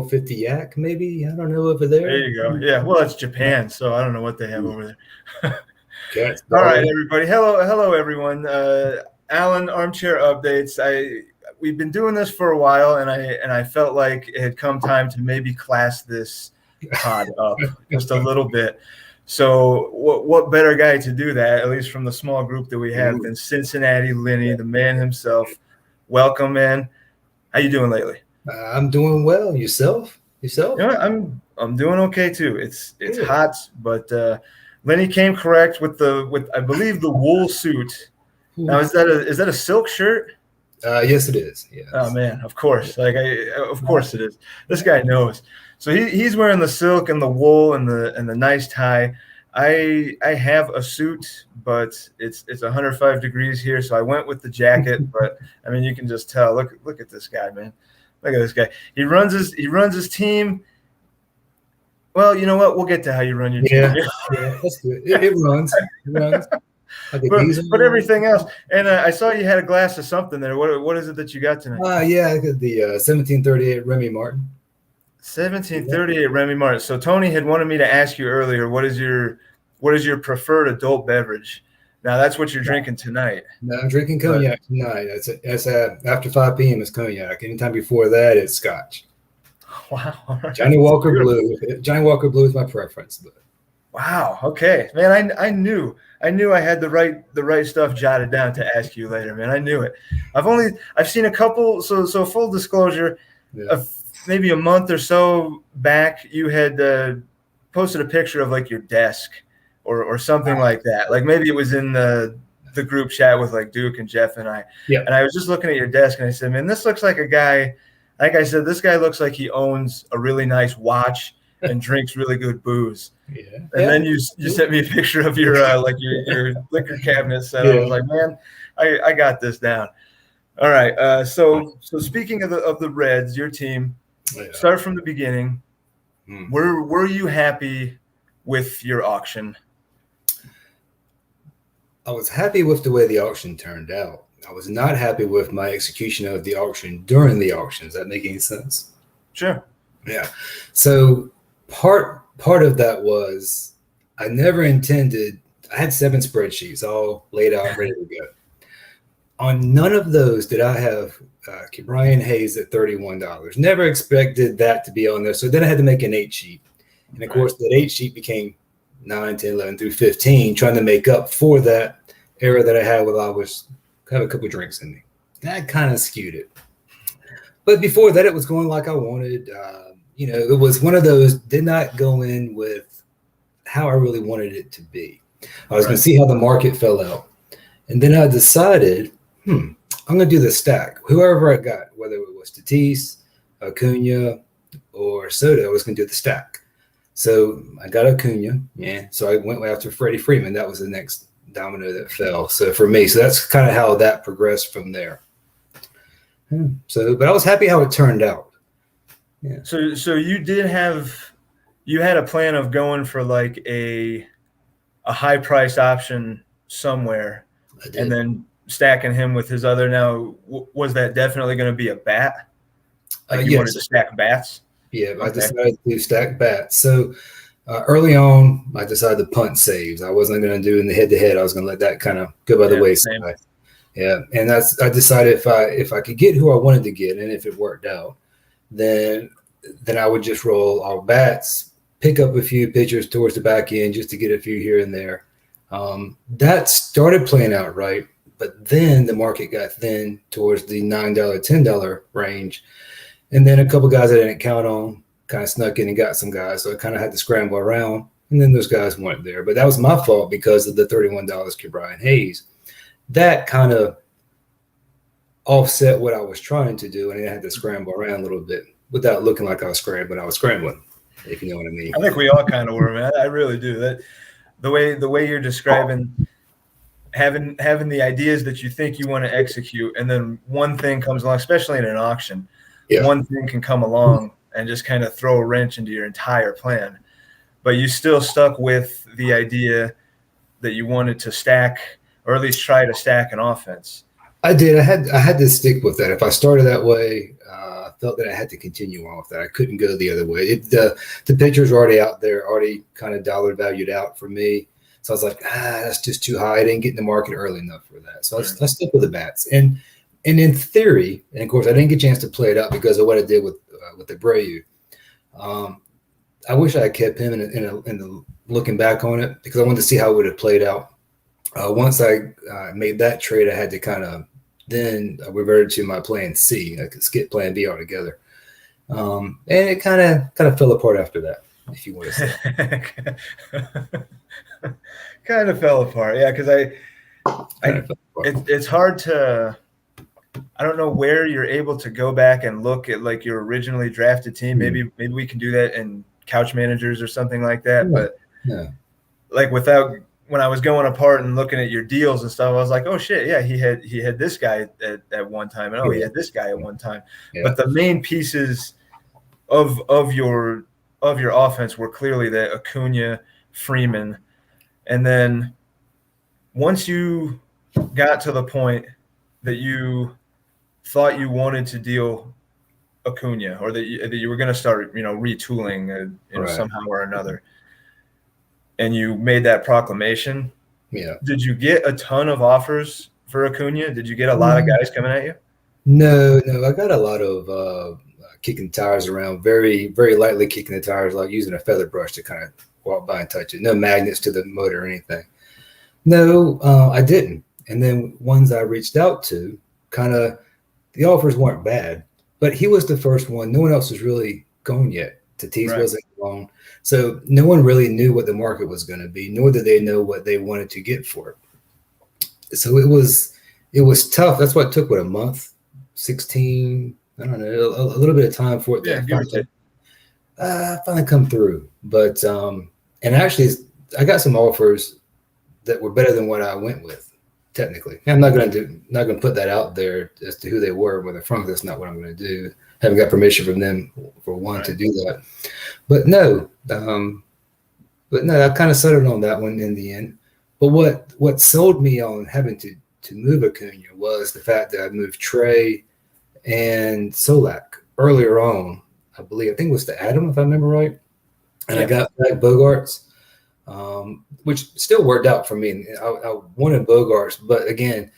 1250 yak, maybe. I don't know over There there. you go. Yeah. Well, it's Japan, so I don't know what they have over there. Cats, All right, dogs. everybody. Hello, everyone. Alan, Armchair Updates. We've been doing this for a while, and I felt like it had come time to maybe class this pod up just a little bit. So, what better guy to do that, at least from the small group that we have, than Cincinnati Linny, the man himself. Welcome, man. How you doing lately? I'm doing well. Yourself? Yourself? You know what? I'm doing okay too. It's Good. hot, but Lenny came correct with I believe the wool suit. Now is that a silk shirt? Yes, it is. Yes. Oh man, of course. Of course it is. This guy knows. So he's wearing the silk and the wool and the nice tie. I have a suit, but it's 105 degrees here, so I went with the jacket. But I mean, you can just tell. Look at this guy, man. Look at this guy. He runs his team. Well, you know what? We'll get to how you run your team. Yeah, that's good. It runs. It runs. But everything else. And I saw you had a glass of something there. What is it that you got tonight? Yeah, I got the 1738 Remy Martin. 1738 Remy Martin. So Tony had wanted me to ask you earlier, what is your preferred adult beverage? Now that's what you're drinking tonight. No, I'm drinking cognac tonight. That's after 5 p.m. It's cognac. Anytime before that, it's scotch. Wow. Johnny Walker Blue. Johnny Walker Blue is my preference. But. Wow. Okay, man. I knew I had the right stuff jotted down to ask you later, man. I knew it. I've seen a couple. So full disclosure, maybe a month or so back, you had posted a picture of like your desk or something like that. Like maybe it was in the group chat with like Duke and Jeff and I. Yeah. And I was just looking at your desk and I said, man, this looks like a guy. Like I said, this guy looks like he owns a really nice watch and drinks really good booze. Yeah. And then you sent me a picture of your your liquor cabinet set. I was like, man, I got this down. All right. So speaking of the Reds, your team, start from the beginning. Were you happy with your auction? I was happy with the way the auction turned out. I was not happy with my execution of the auction during the auction. Does that make any sense? Sure. Yeah. So part of that was I never intended. I had 7 spreadsheets all laid out, ready to go. On none of those did I have Brian Hayes at $31. Never expected that to be on there. So then I had to make an 8 sheet. And of course, that 8 sheet became 9, 10, 11 through 15, trying to make up for that error that I had while I was have a couple of drinks in me. That kind of skewed it. But before that, it was going like I wanted. It was one of those, did not go in with how I really wanted it to be. I was going to see how the market fell out. And then I decided, I'm going to do the stack. Whoever I got, whether it was Tatis, Acuna, or Soto, I was going to do the stack. So I got Acuna. Yeah. So I went after Freddie Freeman. That was the next domino that fell. So for me, that's kind of how that progressed from there. But I was happy how it turned out. Yeah. So you had a plan of going for like a high price option somewhere and then stacking him with his other. Now, was that definitely going to be a bat? Like you wanted to stack bats? Yeah, I decided to stack bats. So early on, I decided to punt saves. I wasn't going to do in the head-to-head. I was going to let that kind of go by the wayside. Yeah, and I decided if I could get who I wanted to get, and if it worked out, then I would just roll all bats, pick up a few pitchers towards the back end just to get a few here and there. That started playing out right, but then the market got thin towards the $9, $10 range. And then a couple guys I didn't count on kind of snuck in and got some guys. So I kind of had to scramble around. And then those guys weren't there. But that was my fault because of the $31 to Brian Hayes. That kind of offset what I was trying to do. And I had to scramble around a little bit without looking like I was scrambling. I was scrambling, if you know what I mean. I think we all kind of were, man. I really do. That the way you're describing having the ideas that you think you want to execute, and then one thing comes along, especially in an auction. Yeah. One thing can come along and just kind of throw a wrench into your entire plan. But you still stuck with the idea that you wanted to stack, or at least try to stack an offense. I did. I had to stick with that. If I started that way, felt that I had to continue on with that. I couldn't go the other way. The pictures were already out there, already kind of dollar valued out for me. So I was like, that's just too high. I didn't get in the market early enough for that. So I stuck with the bats. And in theory, and of course, I didn't get a chance to play it out because of what I did with Abreu. I wish I had kept him in the looking back on it, because I wanted to see how it would have played out. Once I made that trade, I had to kind of then reverted to my plan C. I could skip plan B altogether. And it kind of fell apart after that, if you want to say. Kind of fell apart, yeah, because it's hard to. I don't know where you're able to go back and look at like your originally drafted team. Maybe we can do that in Couch Managers or something like that. But like when I was going apart and looking at your deals and stuff, I was like, oh shit, yeah, he had this guy at one time, and he had this guy at one time. Yeah. But the main pieces of your offense were clearly that Acuna, Freeman, and then once you got to the point that you thought you wanted to deal Acuna, or that you were going to start, retooling, somehow or another, and you made that proclamation. Yeah. Did you get a ton of offers for Acuna? Did you get a lot of guys coming at you? No. I got a lot of kicking tires around, very, very lightly kicking the tires, like using a feather brush to kind of walk by and touch it. No magnets to the motor or anything. No, I didn't. And then ones I reached out to, the offers weren't bad, but he was the first one. No one else was really gone yet. Tatis wasn't gone. So no one really knew what the market was going to be, nor did they know what they wanted to get for it. So it was tough. That's what it took, a month, 16, I don't know, a little bit of time for it to finally come through. But and actually I got some offers that were better than what I went with. Technically, I'm not going to put that out there as to who they were, where they're from. That's not what I'm going to do. Haven't got permission from them for one to do that. But no, I kind of settled on that one in the end. But what sold me on having to move Acuna was the fact that I moved Trey and Solak earlier on. I think it was to Adam, if I remember right, and I got back Bogarts. Which still worked out for me. I wanted Bogarts, but again,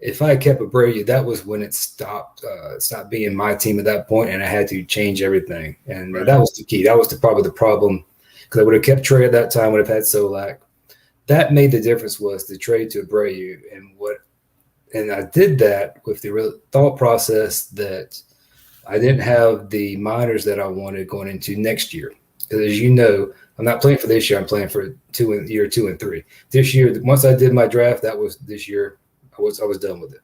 if I had kept Abreu, that was when it stopped being my team at that point, and I had to change everything. And that was the key. That was probably the problem, because I would have kept Trey at that time, would have had Solak. That made the difference, was the trade to Abreu, and I did that with the real thought process that I didn't have the minors that I wanted going into next year. Because as you know, I'm not playing for this year. I'm playing for year 2 and 3. This year, once I did my draft, that was this year. I was done with it.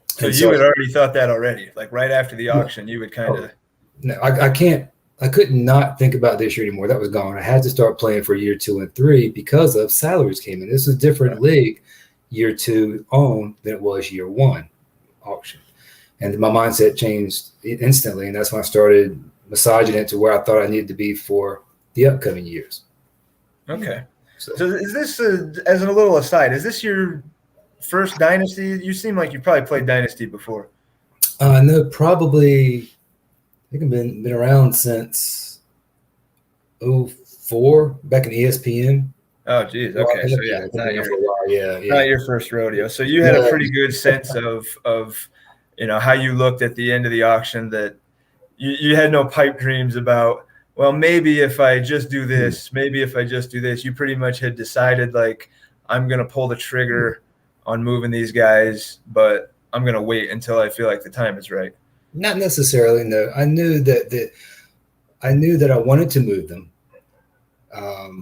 So you had already thought that already, like right after the auction, you would kind of. No, I can't. I couldn't not think about this year anymore. That was gone. I had to start playing for year 2 and 3 because of salaries came in. This is a different league year 2 on than it was year 1 auction, and my mindset changed instantly, and that's when I started massaging it to where I thought I needed to be for the upcoming years. Okay. So is this, as a little aside, is this your first Dynasty? You seem like you probably played Dynasty before. No, probably. I think I've been around since 2004, back in ESPN. Oh, geez. Okay. So yeah, not your first rodeo. So you had a pretty good sense of how you looked at the end of the auction, that you had no pipe dreams about, well, maybe if I just do this, you pretty much had decided, like, I'm going to pull the trigger on moving these guys, but I'm going to wait until I feel like the time is right. Not necessarily, no. I knew that I wanted to move them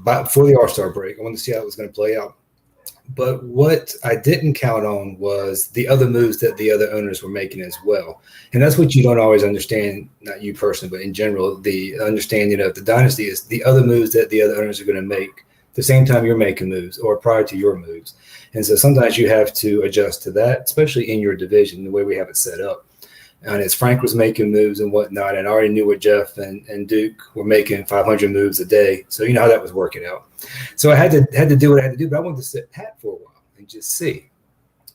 before the All-Star break. I wanted to see how it was going to play out. But what I didn't count on was the other moves that the other owners were making as well. And that's what you don't always understand, not you personally, but in general, the understanding of the dynasty is the other moves that the other owners are going to make the same time you're making moves or prior to your moves. And so sometimes you have to adjust to that, especially in your division, the way we have it set up. And as Frank was making moves and whatnot, and I already knew what Jeff and Duke were making 500 moves a day. So you know how that was working out. So I had to do what I had to do, but I wanted to sit pat for a while and just see.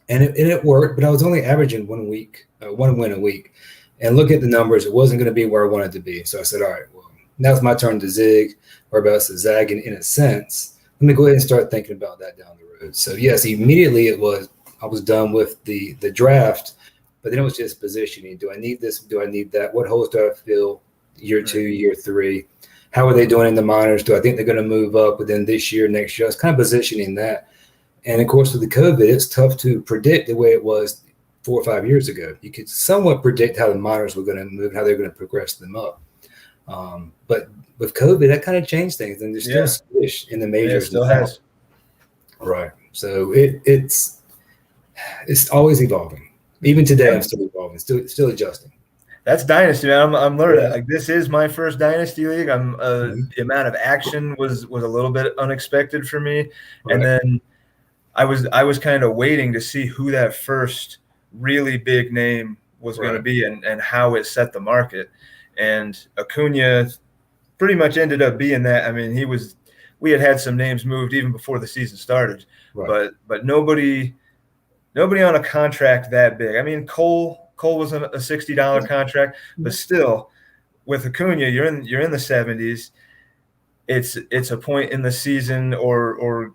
And it worked, but I was only averaging 1 win a week. and look at the numbers. It wasn't going to be where I wanted to be. So I said, all right, well, now it's my turn to zig, or about to zag in a sense. Let me go ahead and start thinking about that down the road. So yes, immediately I was done with the draft, but then it was just positioning. Do I need this? Do I need that? What holes do I fill year 2, year 3? How are they doing in the minors? Do I think they're going to move up within this year, next year? I was kind of positioning that. And of course, with the COVID, it's tough to predict the way it was 4 or 5 years ago. You could somewhat predict how the minors were going to move, how they're going to progress them up. But with COVID, that kind of changed things, and there's still squish in the majors. It still has. Right. So it's always evolving. Even today, I'm still evolving, still adjusting. That's dynasty, man. I'm learning. Yeah. Like, this is my first dynasty league. The amount of action was a little bit unexpected for me, right. And then I was kind of waiting to see who that first really big name was going to be and how it set the market. And Acuna pretty much ended up being that. I mean, we had some names moved even before the season started, but nobody on a contract that big. I mean, Cole was a $60 contract, but still, with Acuna, you're in the 70s. It's a point in the season, or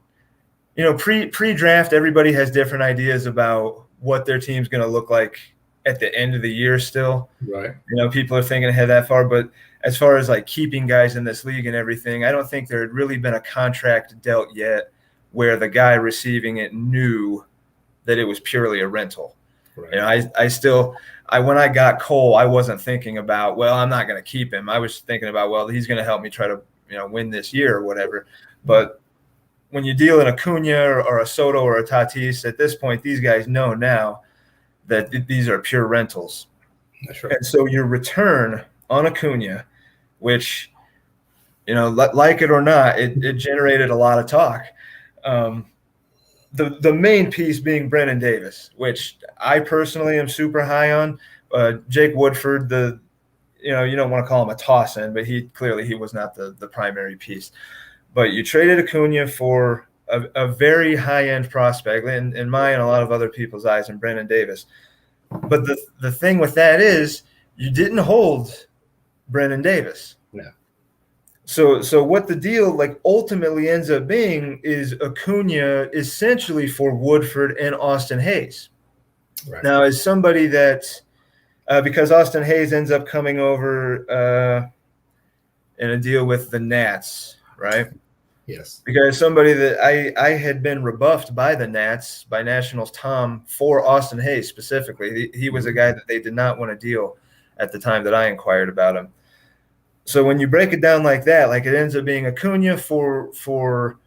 pre-draft, everybody has different ideas about what their team's going to look like at the end of the year. Still, right? People are thinking ahead that far, but as far as like keeping guys in this league and everything, I don't think there had really been a contract dealt yet where the guy receiving it knew that it was purely a rental. Right. When I got Cole, I wasn't thinking about, well, I'm not going to keep him. I was thinking about, well, he's going to help me try to, win this year or whatever. But when you deal in Acuna or a Soto or a Tatis, at this point, these guys know now that these are pure rentals. That's right. And so your return on Acuna, which, like it or not, it generated a lot of talk. The main piece being Brennen Davis, which I personally am super high on. Jake Woodford, you don't want to call him a toss-in, but he was not the primary piece. But you traded Acuna for a very high-end prospect, in my and a lot of other people's eyes, in Brennen Davis. But the thing with that is you didn't hold Brennen Davis. No. So what the deal ultimately ends up being is Acuna essentially for Woodford and Austin Hayes. Right. Now, as somebody that because Austin Hayes ends up coming over in a deal with the Nats, right? Yes. Because somebody that I had been rebuffed by the Nats, by Nationals Tom, for Austin Hayes specifically. He was a guy that they did not want to deal at the time that I inquired about him. So when you break it down like that, it ends up being Acuna for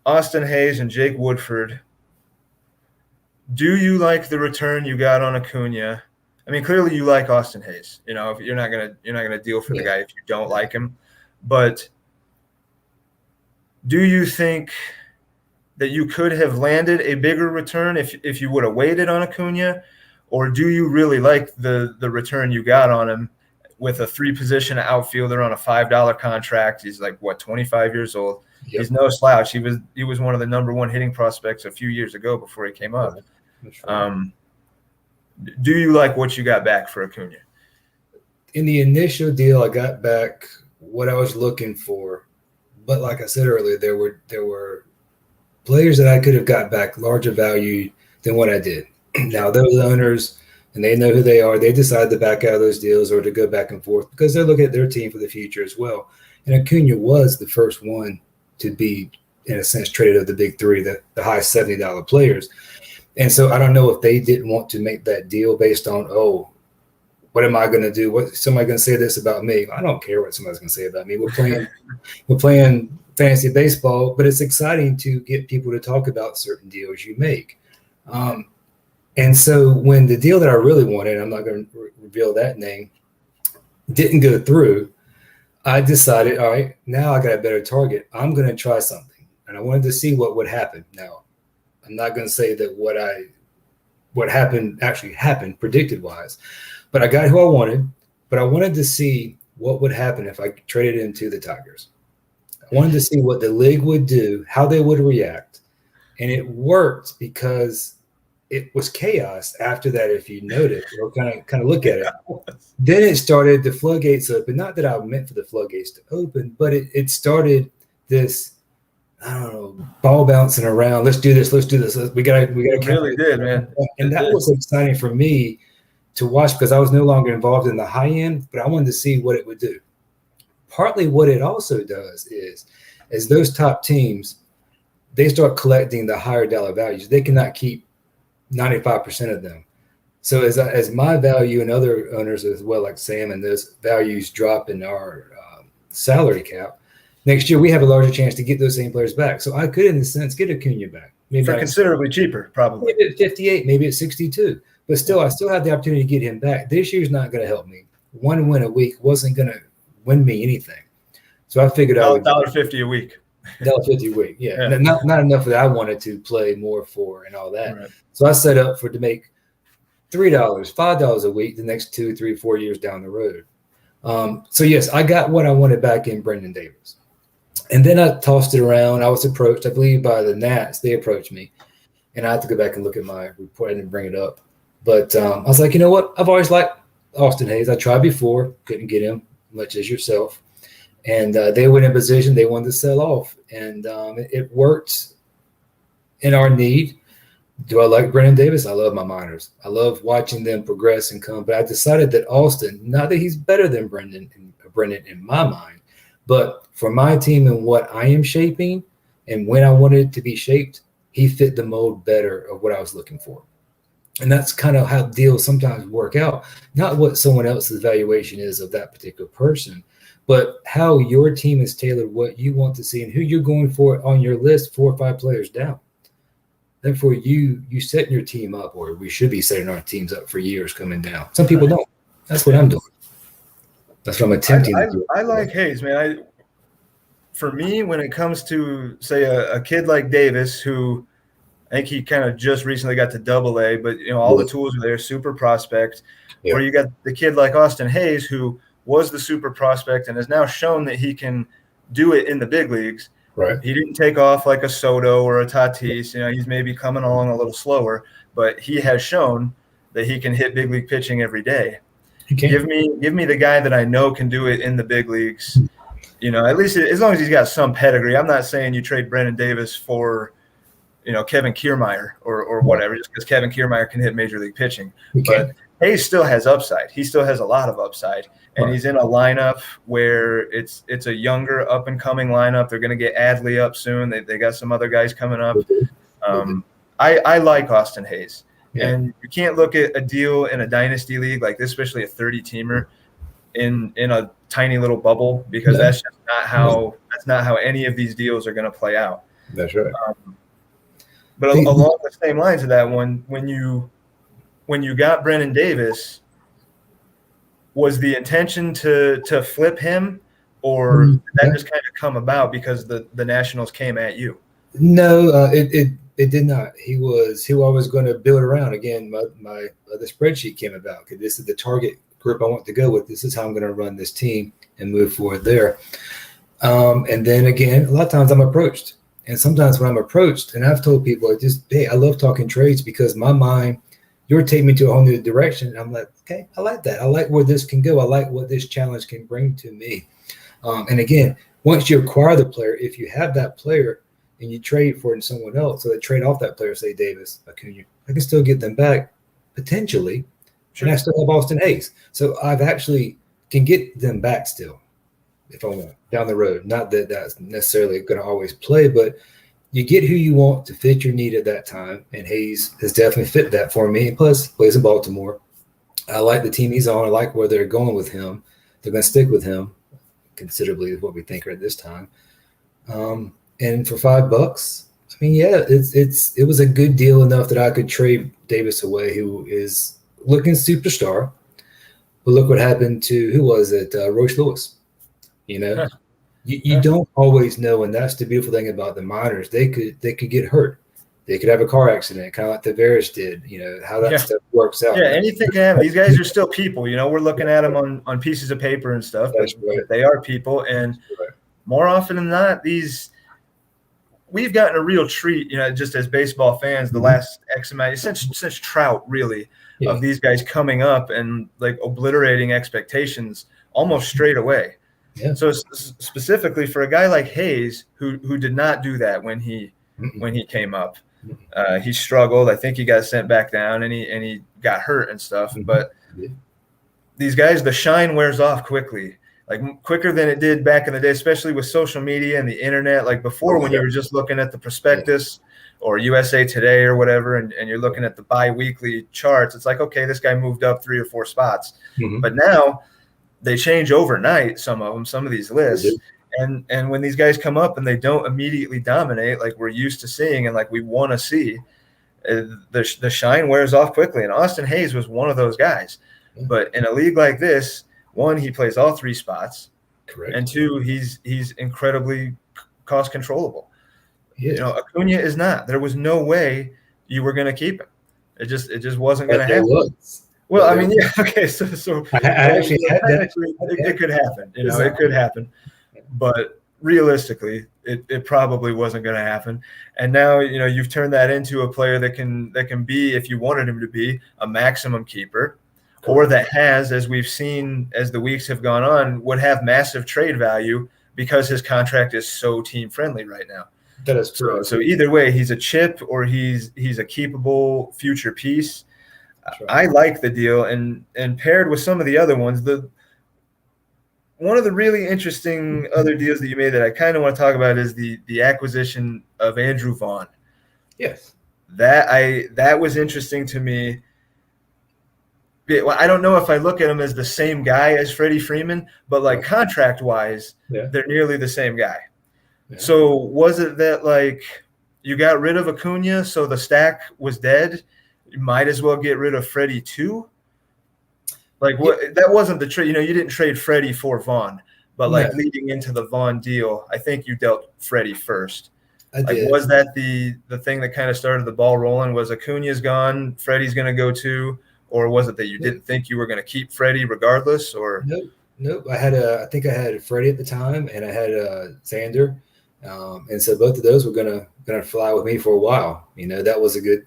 Austin Hayes and Jake Woodford. Do you like the return you got on Acuna? I mean, clearly you like Austin Hayes. If you're not gonna deal for the guy if you don't like him. But do you think that you could have landed a bigger return if you would have waited on Acuna, or do you really like the return you got on him with a 3-position outfielder on a $5 contract? He's 25 years old. Yep. He's no slouch. He was one of the number 1 hitting prospects a few years ago before he came up. Right. Do you like what you got back for Acuna? In the initial deal, I got back what I was looking for, but like I said earlier, there were players that I could have got back larger value than what I did. Now those owners, and they know who they are, they decide to back out of those deals or to go back and forth because they're looking at their team for the future as well. And Acuna was the first one to be, in a sense, traded of the big three, the high $70 players. And so I don't know if they didn't want to make that deal based on, what am I going to do? What somebody going to say this about me? I don't care what somebody's going to say about me. We're playing fantasy baseball, but it's exciting to get people to talk about certain deals you make. And so when the deal that I really wanted, I'm not going to reveal that name, didn't go through, I decided, all right, now I got a better target. I'm going to try something. And I wanted to see what would happen. Now, I'm not going to say that what happened actually happened predicted wise, but I got who I wanted, but I wanted to see what would happen if I traded him to the Tigers. I wanted to see what the league would do, how they would react. And it worked because it was chaos after that. If you notice, or kind of look at it, then it started the floodgates open. Not that I meant for the floodgates to open, but it started this, I don't know, ball bouncing around. Let's do this. Let's do this. We got to. It really did, man. And that was exciting for me to watch because I was no longer involved in the high end, but I wanted to see what it would do. Partly what it also does is, as those top teams, they start collecting the higher dollar values. They cannot keep 95% of them. So as my value and other owners as well, like Sam, and those values drop in our salary cap, next year we have a larger chance to get those same players back. So I could, in a sense, get Acuna back. Maybe for considerably cheaper, probably. Maybe at 58, maybe at 62. But still, I still have the opportunity to get him back. This year's not going to help me. One win a week wasn't going to win me anything. So I figured I would $1.50 a week. $1.50 a week, yeah. Not enough that I wanted to play more for and all that. Right. So I set up to make $3, $5 a week the next 2, 3, 4 years down the road. So yes, I got what I wanted back in Brendan Davis. And then I tossed it around. I was approached, I believe, by the Nats. They approached me. And I have to go back and look at my report. I didn't bring it up. But I was like, you know what? I've always liked Austin Hayes. I tried before. Couldn't get him, much as yourself. And they were in a position they wanted to sell off. And it worked in our need. Do I like Brendan Davis? I love my minors. I love watching them progress and come. But I decided that Austin, not that he's better than Brendan in my mind, but for my team and what I am shaping and when I wanted it to be shaped, he fit the mold better of what I was looking for. And that's kind of how deals sometimes work out. Not what someone else's valuation is of that particular person, but how your team is tailored, what you want to see, and who you're going for on your list 4 or 5 players down. Therefore, you setting your team up, or we should be setting our teams up for years coming down. Some people don't. That's what I'm doing. That's what I'm attempting to do. I like Hayes, man. For me, when it comes to, say, a kid like Davis, who I think he kind of just recently got to AA, but all the tools are there, super prospect. Yeah. Or you got the kid like Austin Hayes, who was the super prospect and has now shown that he can do it in the big leagues. Right. He didn't take off like a Soto or a Tatis. He's maybe coming along a little slower, but he has shown that he can hit big league pitching every day. Give me the guy that I know can do it in the big leagues. At least as long as he's got some pedigree. I'm not saying you trade Brendan Davis for, Kevin Kiermaier or whatever, just because Kevin Kiermaier can hit major league pitching. But Hayes still has upside. He still has a lot of upside. And he's in a lineup where it's a younger, up-and-coming lineup. They're going to get Adley up soon. They got some other guys coming up. I like Austin Hayes. Yeah. And you can't look at a deal in a dynasty league like this, especially a 30-teamer, in a tiny little bubble, because that's just not how any of these deals are going to play out. That's right. But along the same lines of that one, when you got Brendan Davis, was the intention to flip him, or did that just kind of come about because the Nationals came at you? No, it did not. He was who I was going to build around. Again, my the spreadsheet came about. Okay, this is the target group I want to go with. This is how I'm going to run this team and move forward there. And then again, a lot of times I'm approached. And sometimes when I'm approached, and I've told people, I love talking trades because my mind, you're taking me to a whole new direction. And I'm like, okay, I like that. I like where this can go. I like what this challenge can bring to me. And again, once you acquire the player, if you have that player and you trade for it in someone else, so they trade off that player, say Davis, Acuna, I can still get them back potentially. Sure. And I still have Austin Hayes. So I've actually can get them back still if I want down the road. Not that that's necessarily going to always play, but you get who you want to fit your need at that time. And Hayes has definitely fit that for me. And plus, plays in Baltimore. I like the team he's on. I like where they're going with him. They're going to stick with him considerably is what we think at this time. And for $5, I mean, yeah, it was a good deal enough that I could trade Davis away, who is looking superstar. But look what happened to, who was it? Royce Lewis. You don't always know, and that's the beautiful thing about the minors. They could get hurt. They could have a car accident, kind of like Tavares did. How that stuff works out. Yeah, anything can happen. These guys are still people. We're looking at them on pieces of paper and stuff, but they are people. And more often than not, we we've gotten a real treat, just as baseball fans, the last X amount since Trout, really, of these guys coming up and like obliterating expectations almost straight away. Yeah. So specifically for a guy like Hayes, who did not do that when he came up, he struggled. I think he got sent back down and he got hurt and stuff. But these guys, the shine wears off quickly, like quicker than it did back in the day, especially with social media and the internet. Like before, when you were just looking at the prospectus or USA Today or whatever, and you're looking at the bi-weekly charts, it's like, okay, this guy moved up 3 or 4 spots. But now they change overnight, some of these lists. And when these guys come up and they don't immediately dominate like we're used to seeing and like we want to see, the shine wears off quickly. And Austin Hayes was one of those guys. But in a league like this, one, he plays all 3 spots. Correct. And 2, he's incredibly cost controllable. Acuna is not. There was no way you were going to keep him. It just wasn't going to happen. Well, I mean, yeah, okay. So it could happen. It could happen, but realistically, it probably wasn't going to happen. And now, you've turned that into a player that can be, if you wanted him to be, a maximum keeper, or that has, as we've seen as the weeks have gone on, would have massive trade value because his contract is so team friendly right now. That is true. So either way, he's a chip or he's a keepable future piece. Right. I like the deal, and paired with some of the other ones, one of the really interesting other deals that you made that I kind of want to talk about is the acquisition of Andrew Vaughn. Yes, that was interesting to me. Well, I don't know if I look at him as the same guy as Freddie Freeman, but like contract wise, they're nearly the same guy. Yeah. So was it that like you got rid of Acuna, so the stack was dead? You might as well get rid of Freddie too. Like what? That wasn't the trade. You didn't trade Freddie for Vaughn, but like leading into the Vaughn deal, I think you dealt Freddie first. Was that the thing that kind of started the ball rolling? Was Acuna's gone, Freddie's going to go too, or was it that you didn't think you were going to keep Freddie regardless? Or nope. I think I had Freddie at the time, and I had Xander, and so both of those were gonna fly with me for a while. That was a good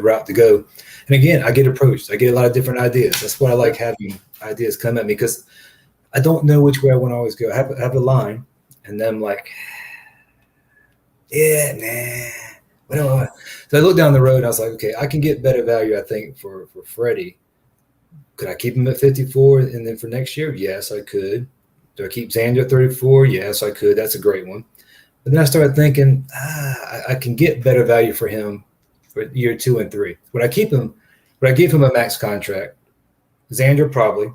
route to go. And again, I get approached. I get a lot of different ideas. That's why I like having ideas come at me, because I don't know which way I want to always go. I have a line, and then I'm like, what do I? So I looked down the road, and I was like, okay, I can get better value, I think, for Freddie. Could I keep him at 54, and then for next year? Yes, I could. Do I keep Xander at 34? Yes, I could. That's a great one. But then I started thinking, I can get better value for him for year 2 and 3. Would I keep him? Would I give him a max contract? Xander, probably.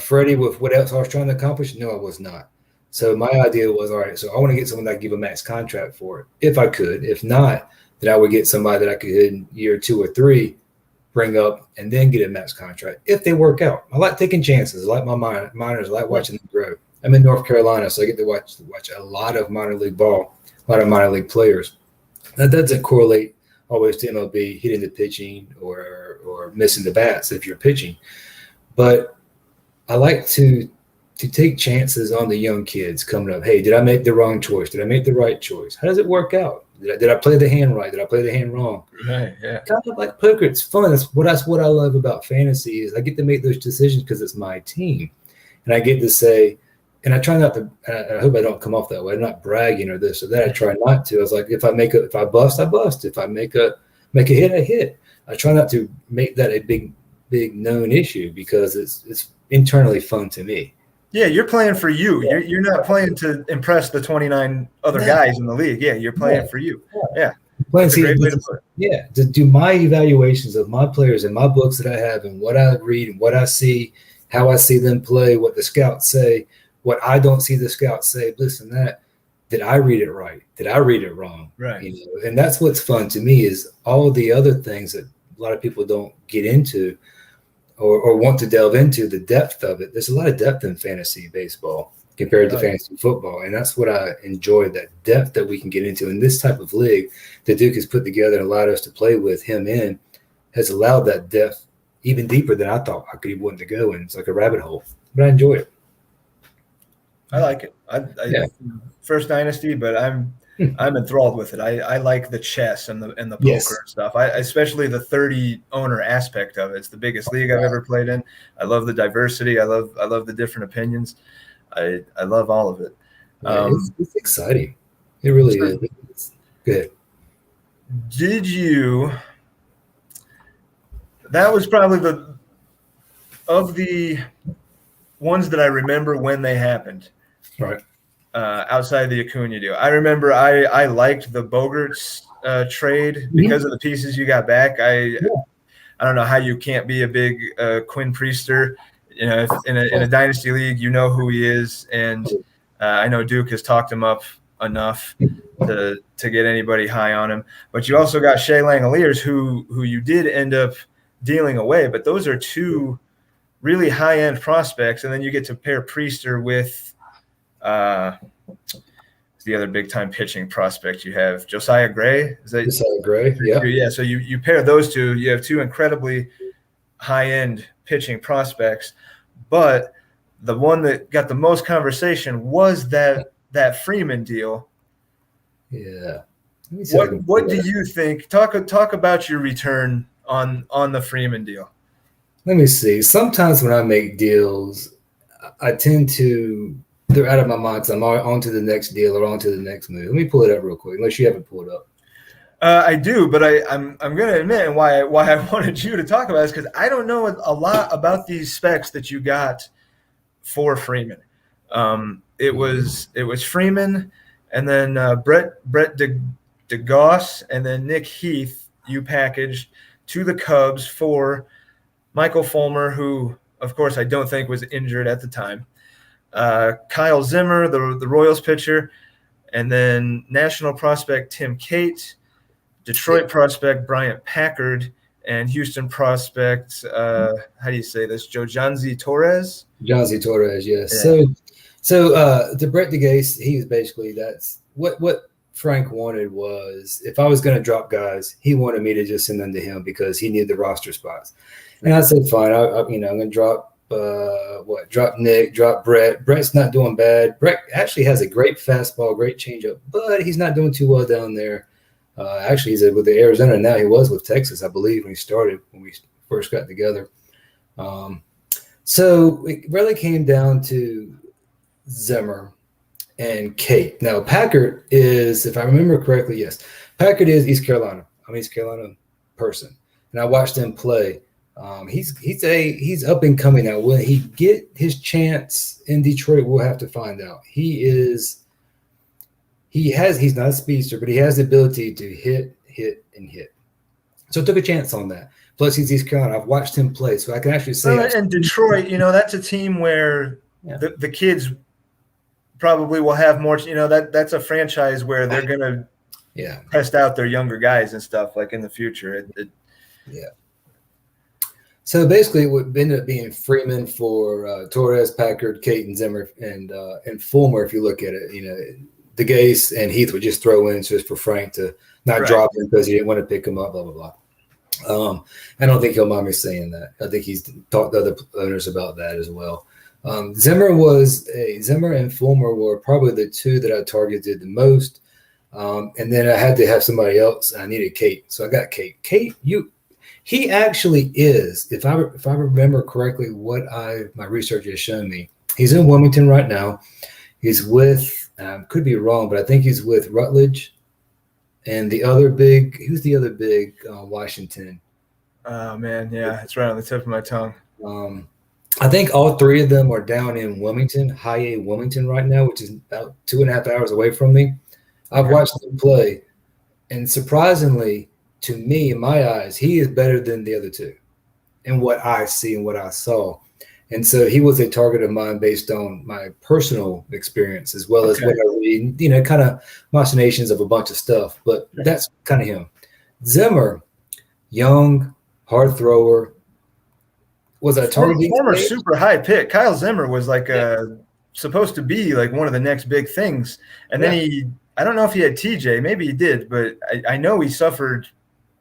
Freddie, with what else I was trying to accomplish? No, I was not. So my idea was, all right, so I want to get someone that I give a max contract for, if I could. If not, then I would get somebody that I could hit in year 2 or 3, bring up, and then get a max contract if they work out. I like taking chances. I like my minors. I like watching them grow. I'm in North Carolina, so I get to watch a lot of minor league ball, a lot of minor league players. That doesn't correlate always to MLB hitting the pitching or missing the bats if you're pitching. But I like to take chances on the young kids coming up. Hey, did I make the wrong choice? Did I make the right choice? How does it work out? Did I play the hand right? Did I play the hand wrong? Right, yeah. Kind of like poker. It's fun. That's what I love about fantasy is I get to make those decisions because it's my team. And I get to say, and I try not to, I hope I don't come off that way. I'm not bragging or this or that. I try not to. I was like, if I bust, I bust. If I make a hit, I hit. I try not to make that a big known issue because it's internally fun to me. Yeah, you're playing for you. You're not playing to impress the 29 other guys in the league. Yeah, you're playing for you. Yeah. That's a great way to put it. Yeah, to do my evaluations of my players and my books that I have and what I read and what I see, how I see them play, what the scouts say, what I don't see the scouts say, this and that. Did I read it right? Did I read it wrong? Right. And that's what's fun to me is all the other things that a lot of people don't get into or want to delve into, the depth of it. There's a lot of depth in fantasy baseball compared to fantasy football. And that's what I enjoy, that depth that we can get into in this type of league that Duke has put together and allowed us to play with him in, has allowed that depth even deeper than I thought I could even want to go in. It's like a rabbit hole, but I enjoy it. I like it. I First dynasty, but I'm enthralled with it. I like the chess and the Yes. poker and stuff. Especially the 30 owner aspect of it. It's the biggest league I've ever played in. I love the diversity. I love the different opinions. I love all of it. It's exciting. It really is. It's good. Did you? That was probably of the ones that I remember when they happened. Right. Outside the Acuna deal, I remember I liked the Bogaerts trade because of the pieces you got back. I don't know how you can't be a big Quinn Priester. You know, if in a dynasty league, you know who he is, and I know Duke has talked him up enough to get anybody high on him. But you also got Shea Langoliers, who you did end up dealing away. But those are two really high end prospects, and then you get to pair Priester with the other big time pitching prospect you have, Josiah Gray. Is that Josiah Gray? Yeah. So you pair those two, you have two incredibly high end pitching prospects, but the one that got the most conversation was that Freeman deal. Yeah. What do you think? Talk about your return on the Freeman deal. Let me see. Sometimes when I make deals, I tend to, they're out of my mind. So I'm on to the next deal or on to the next move. Let me pull it up real quick, unless you haven't pulled it up. I do, but I'm going to admit, and why I wanted you to talk about this, because I don't know a lot about these specs that you got for Freeman. It was Freeman, and then Brett DeGoss, and then Nick Heath. You packaged to the Cubs for Michael Fulmer, who, of course, I don't think was injured at the time. Kyle Zimmer, the Royals pitcher, and then national prospect Tim Cate, Detroit prospect Bryant Packard, and Houston prospect, how do you say this, Jojanzi Torres? Jojanzi Torres, yes. Yeah. So to Brett DeGase, he was basically, that's what Frank wanted was, if I was going to drop guys, he wanted me to just send them to him because he needed the roster spots. And I said, fine, I'm going to drop drop Nick, drop Brett. Brett's not doing bad. Brett actually has a great fastball, great changeup, but he's not doing too well down there. Actually, he's with the Arizona now. He was with Texas, I believe, when we first got together. So it really came down to Zimmer and Cate. Now, Packard is, if I remember correctly, yes, Packard is East Carolina. I'm an East Carolina person, and I watched him play. He's up and coming now. Will he get his chance in Detroit? We'll have to find out. He's not a speedster, but he has the ability to hit. So I took a chance on that. Plus, he's East Carolina. I've watched him play, so I can actually say. And Detroit, that's a team where the kids probably will have more. That's a franchise where they're gonna test out their younger guys and stuff like in the future. So basically, it would end up being Freeman for Torres, Packard, Cate, and Zimmer, and Fulmer. If you look at it, DeGase and Heath would just throw in just for Frank to not drop him because he didn't want to pick him up. Blah blah blah. I don't think he'll mind me saying that. I think he's talked to other owners about that as well. Zimmer and Fulmer were probably the two that I targeted the most, and then I had to have somebody else. I needed Cate, so I got Cate. Cate, he actually is, if I remember correctly, my research has shown me, he's in Wilmington right now. He's with, could be wrong, but I think he's with Rutledge, and who's the other big Washington? Oh man, yeah, it's right on the tip of my tongue. I think all three of them are down in Wilmington, High A Wilmington right now, which is about 2.5 hours away from me. I've watched them play, and surprisingly, to me, in my eyes, he is better than the other two in what I see and what I saw. And so he was a target of mine based on my personal experience as well as what I read, kind of machinations of a bunch of stuff. But that's kind of him. Zimmer, young, hard thrower. Was I targeting? Former super high pick. Kyle Zimmer was like supposed to be like one of the next big things. And then I don't know if he had TJ. Maybe he did, but I know he suffered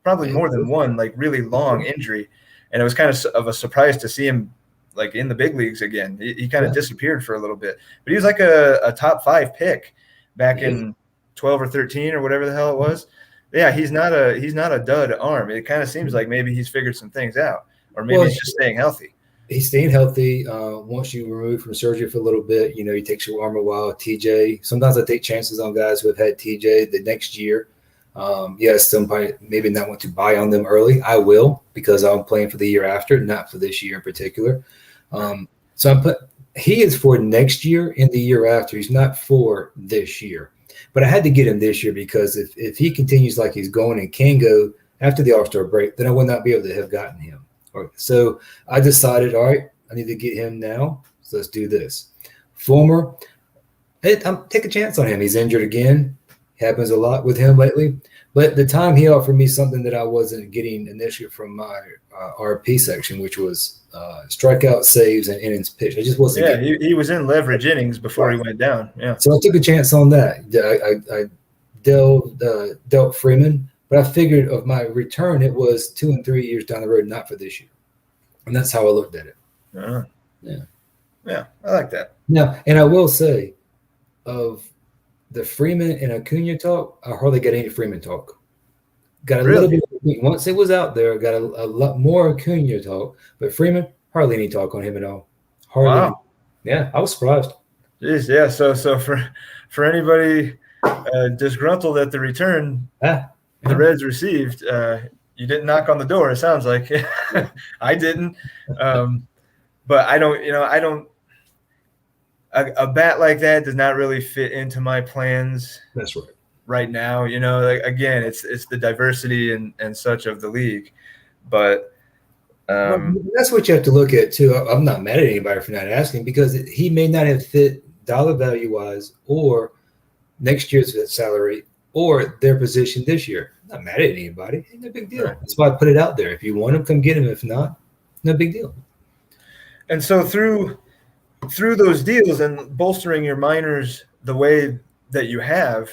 probably more than one like really long injury, and it was kind of a surprise to see him like in the big leagues again. He kind of disappeared for a little bit, but he was like a top 5 pick back in 12 or 13 or whatever the hell it was. Yeah, he's not a dud arm. It kind of seems like maybe he's figured some things out, or maybe he's just staying healthy. He's staying healthy. Once you remove from surgery for a little bit, he takes your arm a while. TJ, sometimes I take chances on guys who have had TJ the next year. Yes, somebody maybe not want to buy on them early. I will, because I'm playing for the year after, not for this year in particular. So he is for next year and the year after. He's not for this year. But I had to get him this year because if he continues like he's going and can go after the All-Star break, then I would not be able to have gotten him. So I decided, all right, I need to get him now. So let's do this. Take a chance on him. He's injured again. Happens a lot with him lately. But the time he offered me something that I wasn't getting initially from my RP section, which was strikeout, saves, and innings pitched. I just wasn't. Yeah, he was in leverage innings before he went down. Yeah. So I took a chance on that. I dealt Freeman, but I figured of my return, it was 2 and 3 years down the road, not for this year. And that's how I looked at it. Yeah, I like that. Now, and I will say, of the Freeman and Acuna talk, I hardly got any Freeman talk. Got a little bit once it was out there. Got a lot more Acuna talk, but Freeman hardly any talk on him at all. Hardly. Wow. Yeah, I was surprised. Jeez, yeah. So for anybody disgruntled at the return the Reds received, you didn't knock on the door. It sounds like I didn't, but I don't. A bat like that does not really fit into my plans. That's right. Right now, again, it's the diversity and such of the league, but that's what you have to look at too. I'm not mad at anybody for not asking, because he may not have fit dollar value wise or next year's salary or their position this year. I'm not mad at anybody. Ain't no big deal. Right. That's why I put it out there. If you want him, come get him. If not, no big deal. And so through those deals and bolstering your minors the way that you have,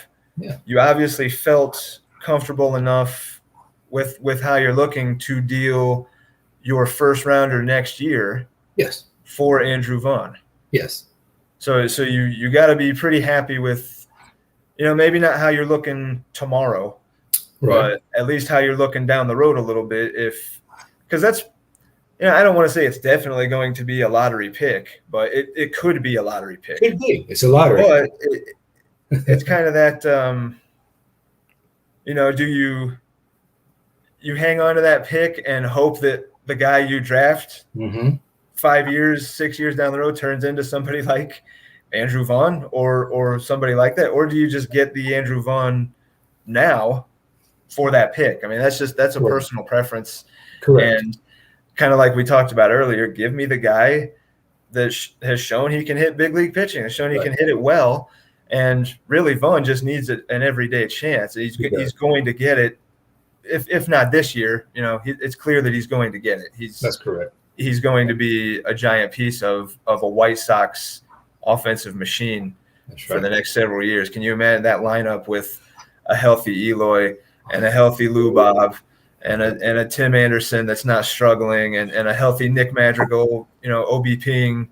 you obviously felt comfortable enough with how you're looking to deal your first rounder next year. Yes. For Andrew Vaughn. Yes. So you got to be pretty happy with, maybe not how you're looking tomorrow, right, but at least how you're looking down the road a little bit. Because that's, I don't want to say it's definitely going to be a lottery pick, but it could be a lottery pick. Could be. It's a lottery. But it's kind of that, do you hang on to that pick and hope that the guy you draft 5 years, 6 years down the road turns into somebody like Andrew Vaughn or somebody like that? Or do you just get the Andrew Vaughn now for that pick? I mean, that's a personal preference. Correct. And kind of like we talked about earlier, give me the guy that has shown he can hit big league pitching, has shown he can hit it well. And really, Vaughn just needs an everyday chance. He's going to get it, if not this year. It's clear that he's going to get it. That's correct. He's going to be a giant piece of a White Sox offensive machine for the next several years. Can you imagine that lineup with a healthy Eloy and a healthy Lou Bob and a Tim Anderson that's not struggling and a healthy Nick Madrigal, OBPing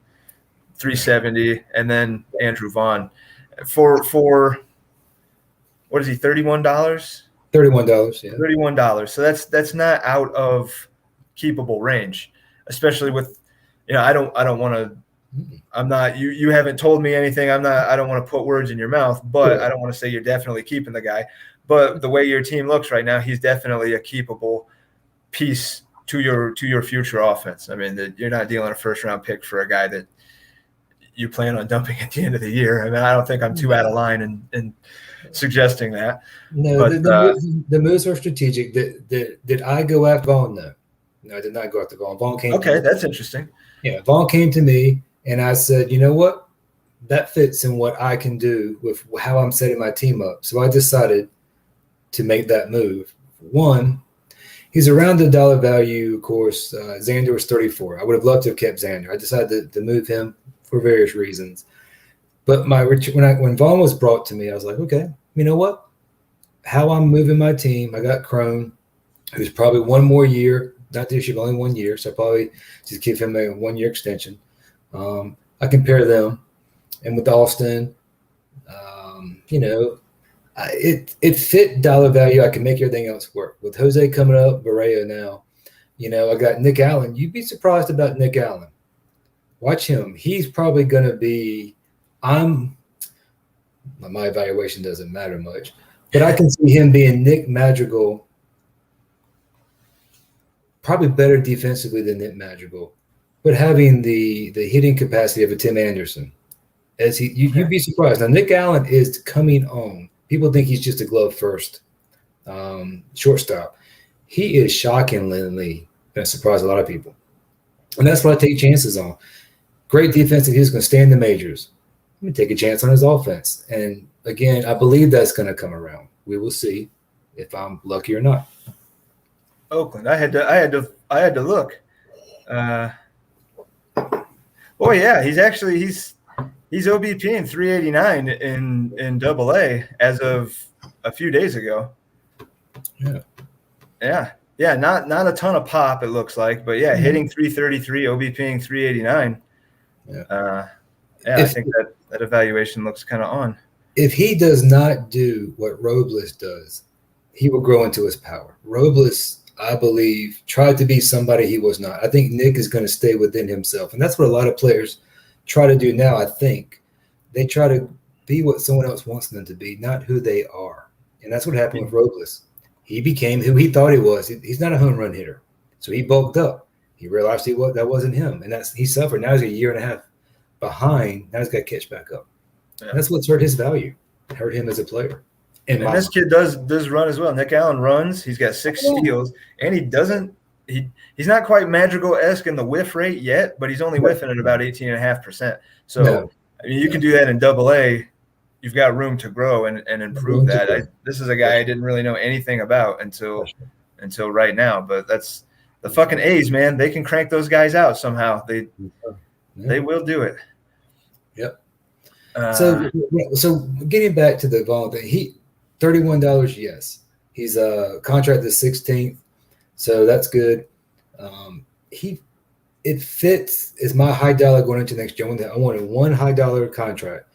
370, and then Andrew Vaughn for what is he, $31? $31, yeah. $31. So that's not out of keepable range, especially with, I don't want to. I'm not. You haven't told me anything. I don't want to put words in your mouth, but I don't want to say you're definitely keeping the guy. But the way your team looks right now, he's definitely a keepable piece to your future offense. I mean, you're not dealing a first round pick for a guy that you plan on dumping at the end of the year. I mean, I don't think I'm too out of line in suggesting that. No, but the moves are strategic. Did I go after Vaughn? No, I did not go after Vaughn. Vaughn came. Okay, that's interesting. Yeah, Vaughn came to me, and I said, you know what? That fits in what I can do with how I'm setting my team up. So I decided to make that move. One, he's around the dollar value, of course. Xander was 34. I would have loved to have kept Xander. I decided to move him for various reasons. But when Vaughn was brought to me, I was like, okay, you know what? How I'm moving my team, I got Crone, who's probably one more year, not this year, only 1 year. So I probably just give him a 1 year extension. I compare them. And with Austin, It fit dollar value. I can make everything else work. With Jose coming up, Barreo now, I got Nick Allen. You'd be surprised about Nick Allen. Watch him. He's probably going to be – my evaluation doesn't matter much, but I can see him being Nick Madrigal, probably better defensively than Nick Madrigal, but having the hitting capacity of a Tim Anderson. You'd be surprised. Now, Nick Allen is coming on. People think he's just a glove first shortstop. He is shockingly going to surprise a lot of people. And that's what I take chances on. Great defense, and he's going to stay in the majors. Let me take a chance on his offense. And again, I believe that's going to come around. We will see if I'm lucky or not. Oakland. I had to look. Oh yeah, he's OBP in 389 in AA as of a few days ago. Yeah. Not a ton of pop, it looks like, but yeah, hitting 333, OBPing 389. I think that evaluation looks kind of on. If he does not do what Robles does, he will grow into his power. Robles, I believe, tried to be somebody he was not. I think Nick is going to stay within himself, and that's what a lot of players try to do now. I think they try to be what someone else wants them to be, not who they are, and that's what happened with Robles. He became who he thought he was. He's not a home run hitter, so he bulked up. He realized that wasn't him, and he suffered. Now he's a year and a half behind. Now he's got to catch back up. Yeah. That's what's hurt his value, hurt him as a player. And this kid does run as well. Nick Allen runs. He's got 6 steals, and he's not quite Madrigal-esque in the whiff rate yet, but he's only whiffing at about 18.5%. So I mean, you can do that in AA. You've got room to grow and improve that. This is a guy I didn't really know anything about until right now. But that's the fucking A's, man. They can crank those guys out somehow. They will do it. Yep. So getting back to the Vaughn thing, $31, yes. He's contracted the 16th, so that's good. It fits as my high dollar going into next year. I wanted one high dollar contract,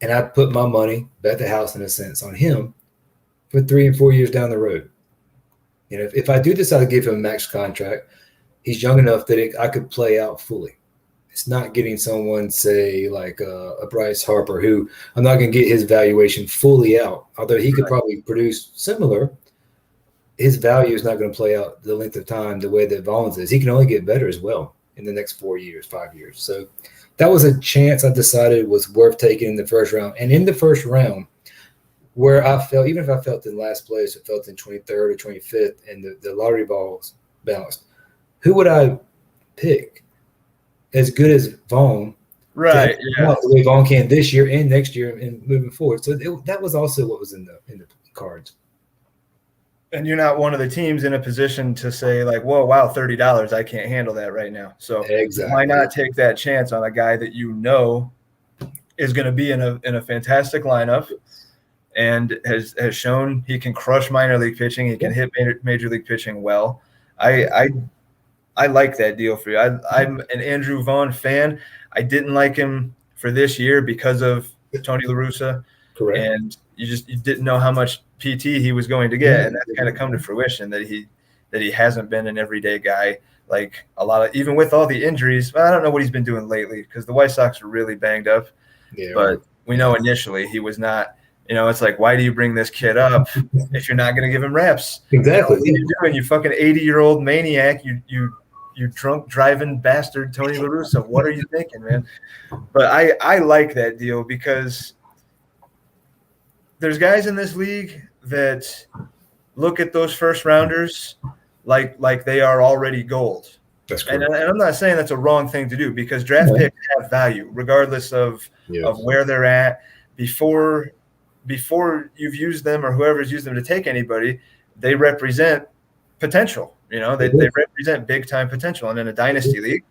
and I put my money, bet the house in a sense, on him for 3 and 4 years down the road. If I do decide to give him a max contract, he's young enough that I could play out fully. It's not getting someone, say, like a Bryce Harper, who I'm not going to get his valuation fully out. Although he could probably produce similar, his value is not going to play out the length of time the way that Vaughn's is. He can only get better as well in the next 4 years, 5 years. So that was a chance I decided was worth taking in the first round. And in the first round, where I felt, even if I felt in last place, I felt in 23rd or 25th, and the lottery balls bounced, who would I pick? As good as Vaughn, right? Yeah, the way Vaughn can this year and next year and moving forward. So that was also what was in the cards. And you're not one of the teams in a position to say like, "Whoa, wow, $30, I can't handle that right now." So why not take that chance on a guy that you know is going to be in a fantastic lineup and has shown he can crush minor league pitching, he can hit major league pitching well. I like that deal for you. I'm an Andrew Vaughn fan. I didn't like him for this year because of Tony La Russa. Correct. And you didn't know how much PT he was going to get, and that's kind of come to fruition that he hasn't been an everyday guy like a lot of, even with all the injuries. I don't know what he's been doing lately because the White Sox are really banged up. Yeah, but we know initially he was not. It's like, why do you bring this kid up if you're not going to give him reps? Exactly. What are you doing? You fucking 80-year-old maniac. You drunk driving bastard, Tony La Russa. What are you thinking, man? But I like that deal because there's guys in this league that look at those first rounders like they are already gold. That's correct. And I'm not saying that's a wrong thing to do because draft picks have value regardless of where they're at. Before you've used them or whoever's used them to take anybody, they represent potential. They represent big time potential, and in a dynasty league,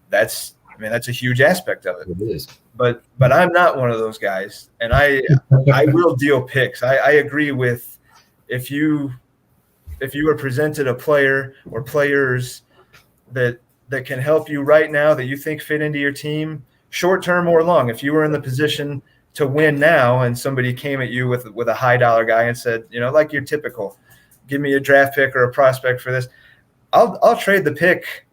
that's a huge aspect of it. It is. But I'm not one of those guys, and I will deal picks. I agree with if you are presented a player or players that can help you right now that you think fit into your team, short term or long. If you were in the position to win now, and somebody came at you with a high dollar guy and said, like your typical, give me a draft pick or a prospect for this, I'll trade the pick,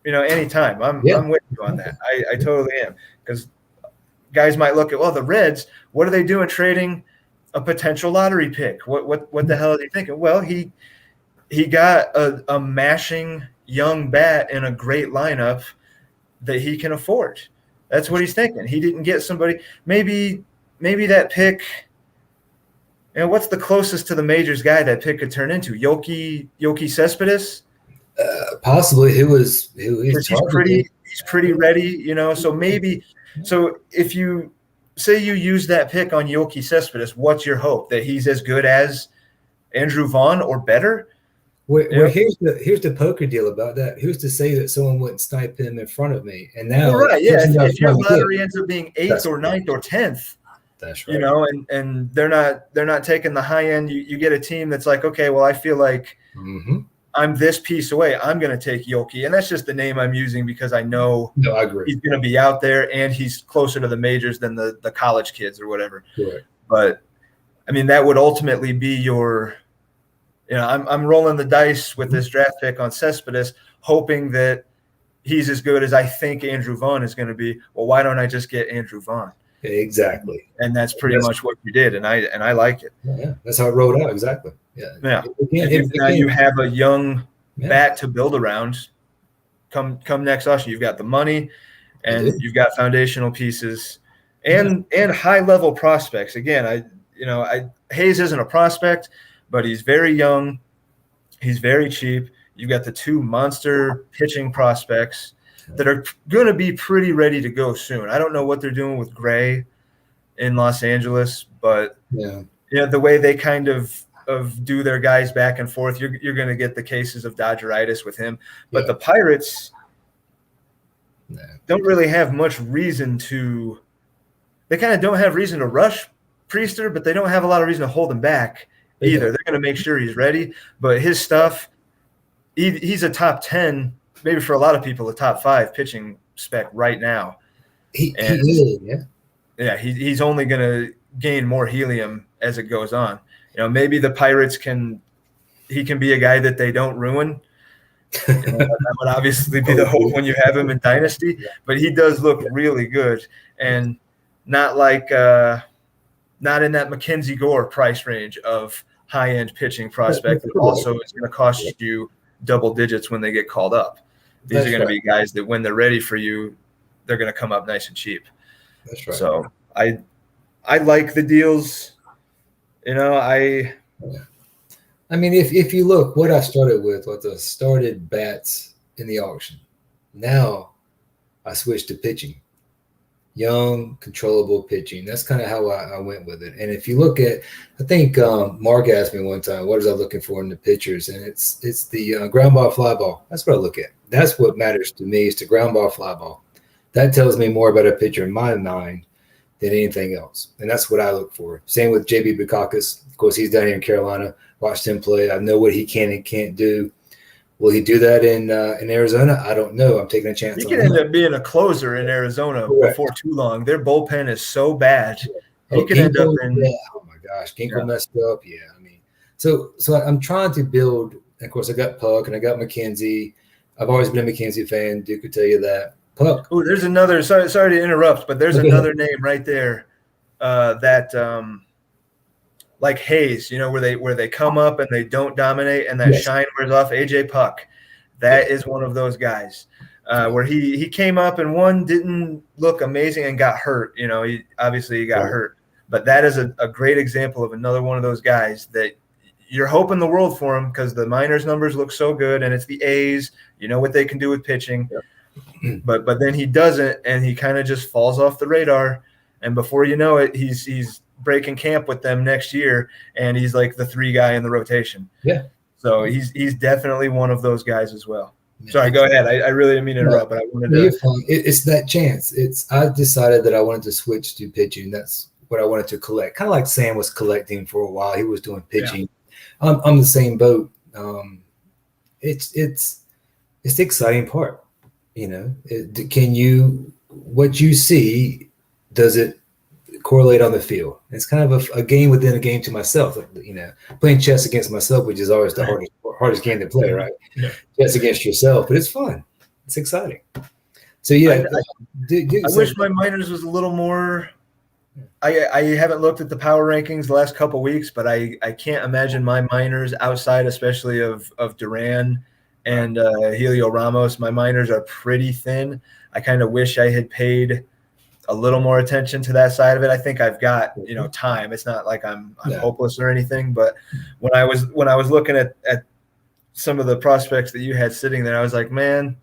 anytime. I'm with you on that. I totally am, because guys might look at, well, the Reds, what are they doing trading a potential lottery pick? What the hell are they thinking? Well, he got a mashing young bat in a great lineup that he can afford. That's what he's thinking. He didn't get somebody. Maybe that pick. What's the closest to the majors guy that pick could turn into? Yoki Cespedes? Possibly. He's pretty ready. So if you say you use that pick on Yoki Cespedes, what's your hope? That he's as good as Andrew Vaughn or better? Well, here's the poker deal about that. Who's to say that someone wouldn't snipe him in front of me? And now, right, yeah. If your lottery ends up being 8th or 9th or 10th, that's right. And they're not taking the high end. You get a team that's like, okay, well, I feel like I'm this piece away. I'm going to take Yoki, and that's just the name I'm using because I know I agree. He's going to be out there, and he's closer to the majors than the college kids or whatever. Right. But I mean, that would ultimately be your. I'm rolling the dice with this draft pick on Cespedes, hoping that he's as good as I think Andrew Vaughn is going to be. Well, why don't I just get Andrew Vaughn? Exactly. And that's pretty much what you did, and I like it. Yeah, that's how it rolled out. Exactly. Yeah. Now you have a young bat to build around. Come next auction, you've got the money, and you've got foundational pieces, and high level prospects. Again, Hayes isn't a prospect, but he's very young. He's very cheap. You've got the 2 monster pitching prospects that are going to be pretty ready to go soon. I don't know what they're doing with Gray in Los Angeles, but the way they kind of do their guys back and forth, you're going to get the cases of Dodgeritis with him. But the Pirates don't really have much reason to – they kind of don't have reason to rush Priester, but they don't have a lot of reason to hold him back either. They're going to make sure he's ready. But his stuff, he's a top 10, maybe for a lot of people, a top 5 pitching spec right now. He is, yeah. He's only going to gain more helium as it goes on. Maybe the Pirates he can be a guy that they don't ruin. That would obviously be the hope when you have him in Dynasty. But he does look really good, and not like not in that Mackenzie Gore price range of high-end pitching prospect that also is going to cost you double digits when they get called up. These are going to be guys that when they're ready for you, they're going to come up nice and cheap. That's right. So I like the deals. I mean, if you look, what I started with was the started bats in the auction. Now I switched to pitching. Young, controllable pitching. That's kind of how I went with it. And if you look at, I think Mark asked me one time, what was I looking for in the pitchers? And it's the ground ball, fly ball. That's what I look at. That's what matters to me is the ground ball, fly ball. That tells me more about a pitcher in my mind than anything else. And that's what I look for. Same with JB Bukakis. Of course, he's down here in Carolina. Watched him play. I know what he can and can't do. Will he do that in Arizona? I don't know. I'm taking a chance. He could end up being a closer in Arizona before too long. Their bullpen is so bad. He could end up in. Yeah. Oh my gosh, Ginkle messed up. Yeah, I mean, so I'm trying to build. And of course, I got Puck and I got McKenzie. I've always been a McKenzie fan. Duke could tell you that. Puck. Oh, there's another. Sorry to interrupt, but there's another name right there that. Like Hayes, where they come up and they don't dominate and that shine wears off. AJ Puck, that is one of those guys where he came up and one didn't look amazing and got hurt. He got hurt, but that is a great example of another one of those guys that you're hoping the world for him because the minors numbers look so good and it's the A's. You know what they can do with pitching, but then he doesn't and he kind of just falls off the radar. And before you know it, he's breaking camp with them next year, and he's like the 3 guy in the rotation. Yeah. So he's definitely one of those guys as well. Sorry, go ahead. I really didn't mean to interrupt, but I wanted to. It's that chance. I decided that I wanted to switch to pitching. That's what I wanted to collect. Kind of like Sam was collecting for a while. He was doing pitching. Yeah. I'm the same boat. It's the exciting part. What you see, does it correlate on the field. It's kind of a game within a game to myself. Playing chess against myself, which is always the hardest game to play, right? Yeah. Chess against yourself, but it's fun. It's exciting. So I wish my minors was a little more. I haven't looked at the power rankings the last couple of weeks, but I can't imagine my minors outside, especially of Duran and Helio Ramos. My minors are pretty thin. I kind of wish I had paid a little more attention to that side of it. I think I've got time. It's not like I'm hopeless or anything. But when I was looking at some of the prospects that you had sitting there, I was like, man,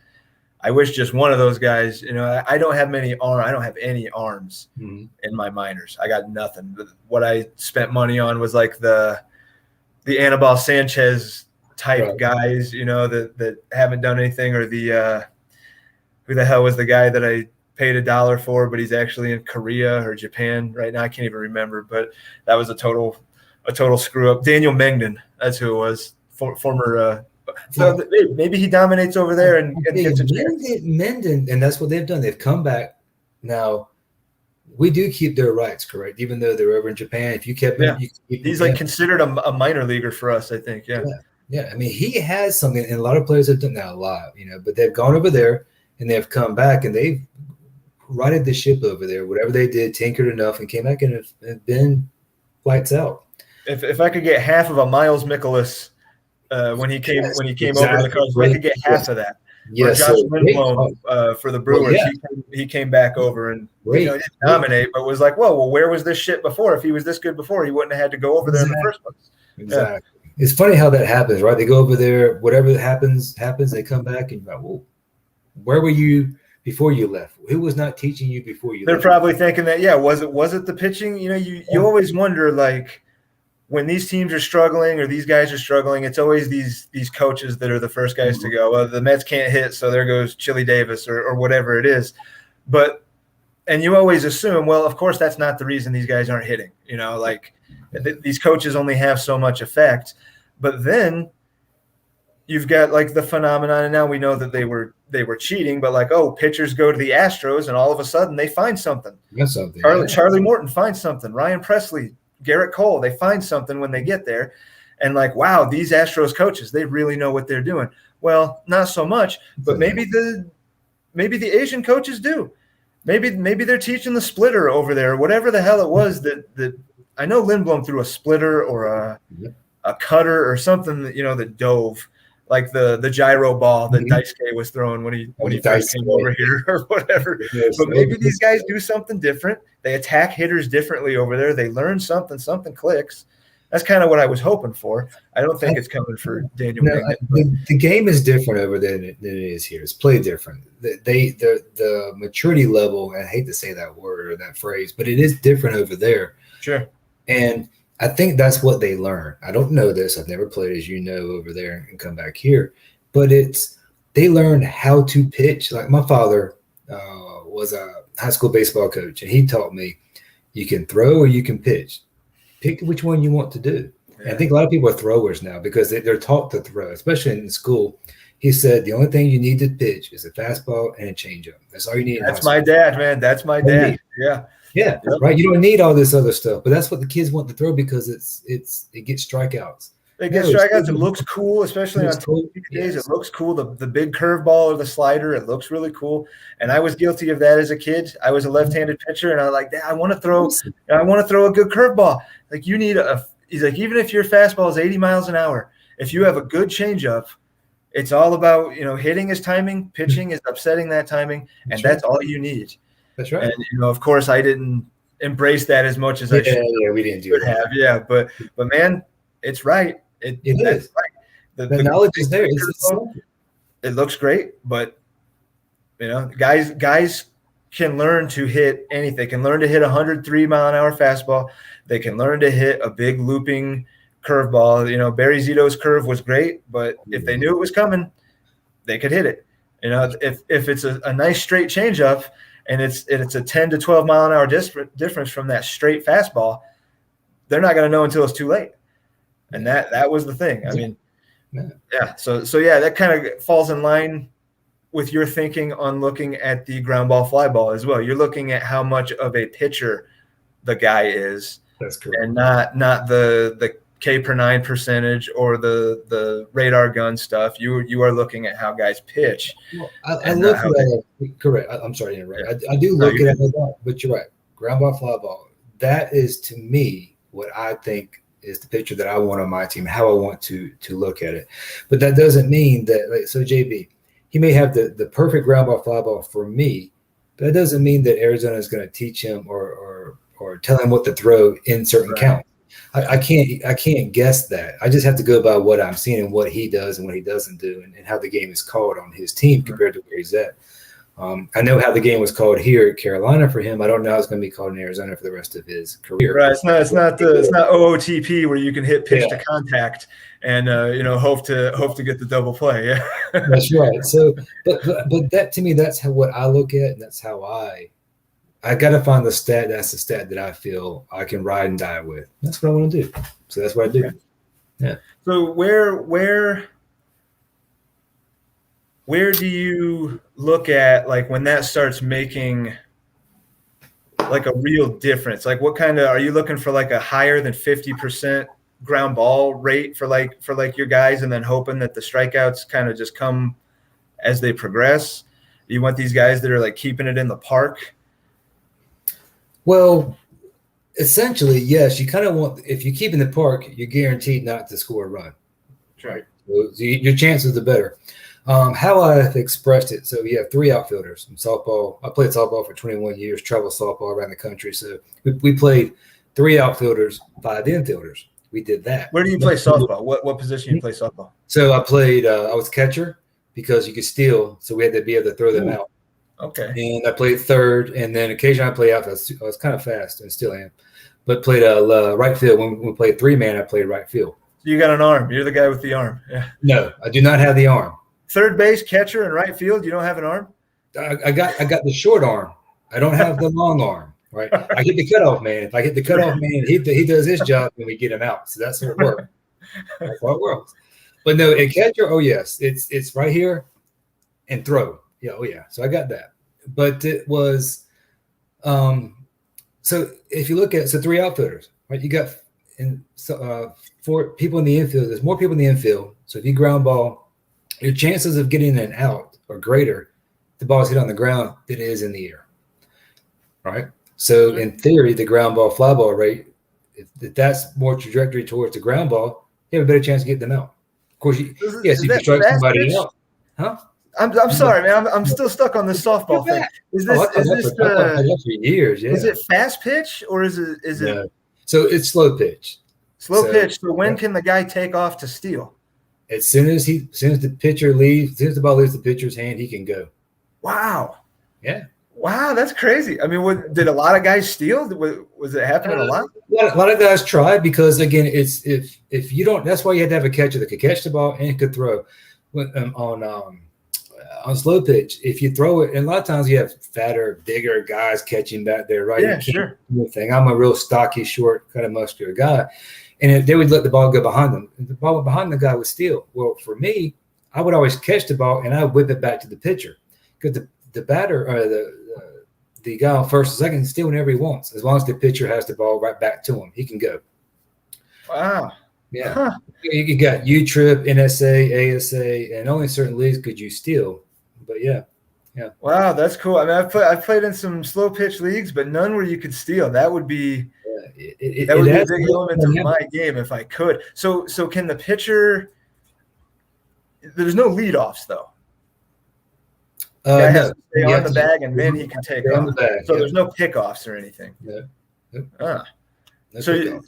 I wish just one of those guys. I don't have any arms in my minors. I got nothing. What I spent money on was like the Anibal Sanchez type guys, that haven't done anything, or the who the hell was the guy that I paid $1 for, but he's actually in Korea or Japan right now. I can't even remember, but that was a total screw up. Daniel Mengden, that's who it was. Former. So maybe he dominates over there and gets a chance. Menden, and that's what they've done. They've come back. Now, we do keep their rights, correct? Even though they're over in Japan, if you kept him, he's like considered a minor leaguer for us, I think. Yeah. I mean, he has something, and a lot of players have done that a lot, but they've gone over there and they've come back and they've righted the ship over there. Whatever they did, tinkered enough, and came back and have been lights out. If I could get half of a Miles Mikolas when he came over to the Cubs, I could get half of that. Yes, or Josh Lindblom for the Brewers, he came back over and didn't dominate, but was like, well, where was this shit before? If he was this good before, he wouldn't have had to go over there in the first place. Exactly. Yeah. It's funny how that happens, right? They go over there, whatever happens. They come back, and you're like, whoa, where were you before you left? Who was not teaching you before you left? They're probably thinking that, was it the pitching? You always wonder, like, when these teams are struggling or these guys are struggling, it's always these coaches that are the first guys to go. Well, the Mets can't hit, so there goes Chili Davis or whatever it is. And you always assume, well, of course, that's not the reason these guys aren't hitting. These coaches only have so much effect. But then you've got like the phenomenon, and now we know that they were cheating, but like, pitchers go to the Astros, and all of a sudden they find something. That's something. Charlie Morton finds something. Ryan Presley, Garrett Cole, they find something when they get there, and like, wow, these Astros coaches, they really know what they're doing. Well, not so much, but maybe the Asian coaches do. Maybe they're teaching the splitter over there, whatever the hell it was that I know Lindblom threw a splitter or a cutter or something that dove, like the gyro ball that Daisuke was throwing when he first came over here or whatever. But maybe these guys do something different. They attack hitters differently over there. They learn something clicks. That's kind of what I was hoping for. I don't think it's coming for Daniel. The game is different over there than it is here. It's played different. The maturity level, and I hate to say that word or that phrase, but it is different over there. Sure. And I think that's what they learn. I don't know this. I've never played, as you know, over there and come back here. But they learn how to pitch. Like my father was a high school baseball coach, and he taught me you can throw or you can pitch. Pick which one you want to do. Yeah. I think a lot of people are throwers now because they're taught to throw, especially in school. He said the only thing you need to pitch is a fastball and a changeup. That's all you need. That's my dad, man. That's my dad. Yeah. Yeah, right. You don't need all this other stuff, but that's what the kids want to throw because it gets strikeouts. It gets strikeouts. It looks cool, especially on TV days. It looks cool. The big curveball or the slider, it looks really cool. And I was guilty of that as a kid. I was a left-handed pitcher, and I was like, Dad, I want to throw a good curveball. Like you need he's like, even if your fastball is 80 miles an hour, if you have a good changeup, it's all about hitting his timing, pitching is upsetting that timing, and that's all you need. That's right. And of course, I didn't embrace that as much as I should. Yeah, we didn't do that. Yeah, but man, it's right. It is right. The knowledge is there. It looks great, but guys can learn to hit anything. They can learn to hit 103 mile an hour fastball. They can learn to hit a big looping curveball. Barry Zito's curve was great, but if they knew it was coming, they could hit it. If it's a nice straight changeup, and it's a 10 to 12 mile an hour difference from that straight fastball, they're not going to know until it's too late. And that was the thing. I mean, yeah. So that kind of falls in line with your thinking on looking at the ground ball fly ball as well. You're looking at how much of a pitcher the guy is. That's correct. And not the K per 9 percentage or the radar gun stuff. You are looking at how guys pitch. Well, I look at it. Correct. I'm sorry to interrupt. I do look at it, but you're right. Ground ball, fly ball. That is, to me, what I think is the picture that I want on my team, how I want to look at it. But that doesn't mean that, like, so JB, he may have the perfect ground ball, fly ball for me, but that doesn't mean that Arizona is going to teach him or tell him what to throw in certain counts. I can't guess that. I just have to go by what I'm seeing and what he does and what he doesn't do, and how the game is called on his team compared to where he's at. I know how the game was called here at Carolina for him. I don't know how it's going to be called in Arizona for the rest of his career. Right. It's not OOTP where you can hit pitch to contact and hope to get the double play. Yeah, that's right. So, but that, to me, that's what I look at, and that's how I got to find the stat. That's the stat that I feel I can ride and die with. That's what I want to do. So that's what I do. Okay. Yeah. So where do you look at, like, when that starts making like a real difference? Like, what kind of, are you looking for, like a higher than 50% ground ball rate for your guys, and then hoping that the strikeouts kind of just come as they progress? You want these guys that are like keeping it in the park? Well, essentially, yes. You kind of want, if you keep in the park, you're guaranteed not to score a run. Right. So your chances are better. How I've expressed it, so you have 3 outfielders in softball. I played softball for 21 years, traveled softball around the country. So we played 3 outfielders, 5 infielders. We did that. Where do you play softball? What position you play softball? So I played, I was catcher because you could steal, so we had to be able to throw them out. Okay. And I played third, and then occasionally I played outfield. I was kind of fast and still am, but played right field. When we played 3-man, I played right field. So you got an arm. You're the guy with the arm. Yeah. No, I do not have the arm. Third base, catcher, and right field. You don't have an arm? I got the short arm. I don't have the long arm. Right. I get the cutoff man. If I get the cutoff man, he does his job and we get him out. So that's how it works. That's how it works. But no, a catcher, oh yes, it's right here and throw. Yeah, oh yeah. So I got that. But it was so if you look at 3 outfielders, right? You got 4 people in the infield. There's more people in the infield. So if you ground ball, your chances of getting an out are greater if the ball's hit on the ground than it is in the air. Right? So in theory, the ground ball, fly ball rate, if that's more trajectory towards the ground ball, you have a better chance of getting them out. Of course, yes, you can strike somebody out. Huh? I'm sorry, man. I'm still stuck on this softball thing. Is this for years? Yeah. Is it fast pitch or is it? No. So it's slow pitch. Slow pitch. So when can the guy take off to steal? As soon as the pitcher leaves, as soon as the ball leaves the pitcher's hand, he can go. Wow. Yeah. Wow, that's crazy. I mean, did a lot of guys steal? Was it happening a lot? A lot of guys try because, again, it's if you don't, that's why you had to have a catcher that could catch the ball and could throw. On slow pitch, if you throw it, and a lot of times you have fatter, bigger guys catching back there, right? Yeah, sure. I'm a real stocky, short, kind of muscular guy. And if they would let the ball go behind them, and the ball behind the guy would steal. Well, for me, I would always catch the ball and I would whip it back to the pitcher because the batter or the guy on first and second can steal whenever he wants, as long as the pitcher has the ball right back to him. He can go. Wow. Yeah. Huh. You got U-Trip, NSA, ASA, and only certain leagues could you steal. But yeah. Wow, that's cool. I mean, I've played in some slow pitch leagues, but none where you could steal. That would be that would be a big element of my game if I could. So can the pitcher? There's no leadoffs though. Guy has to stay on the bag and then he can take off. So there's no pickoffs or anything. Yeah. So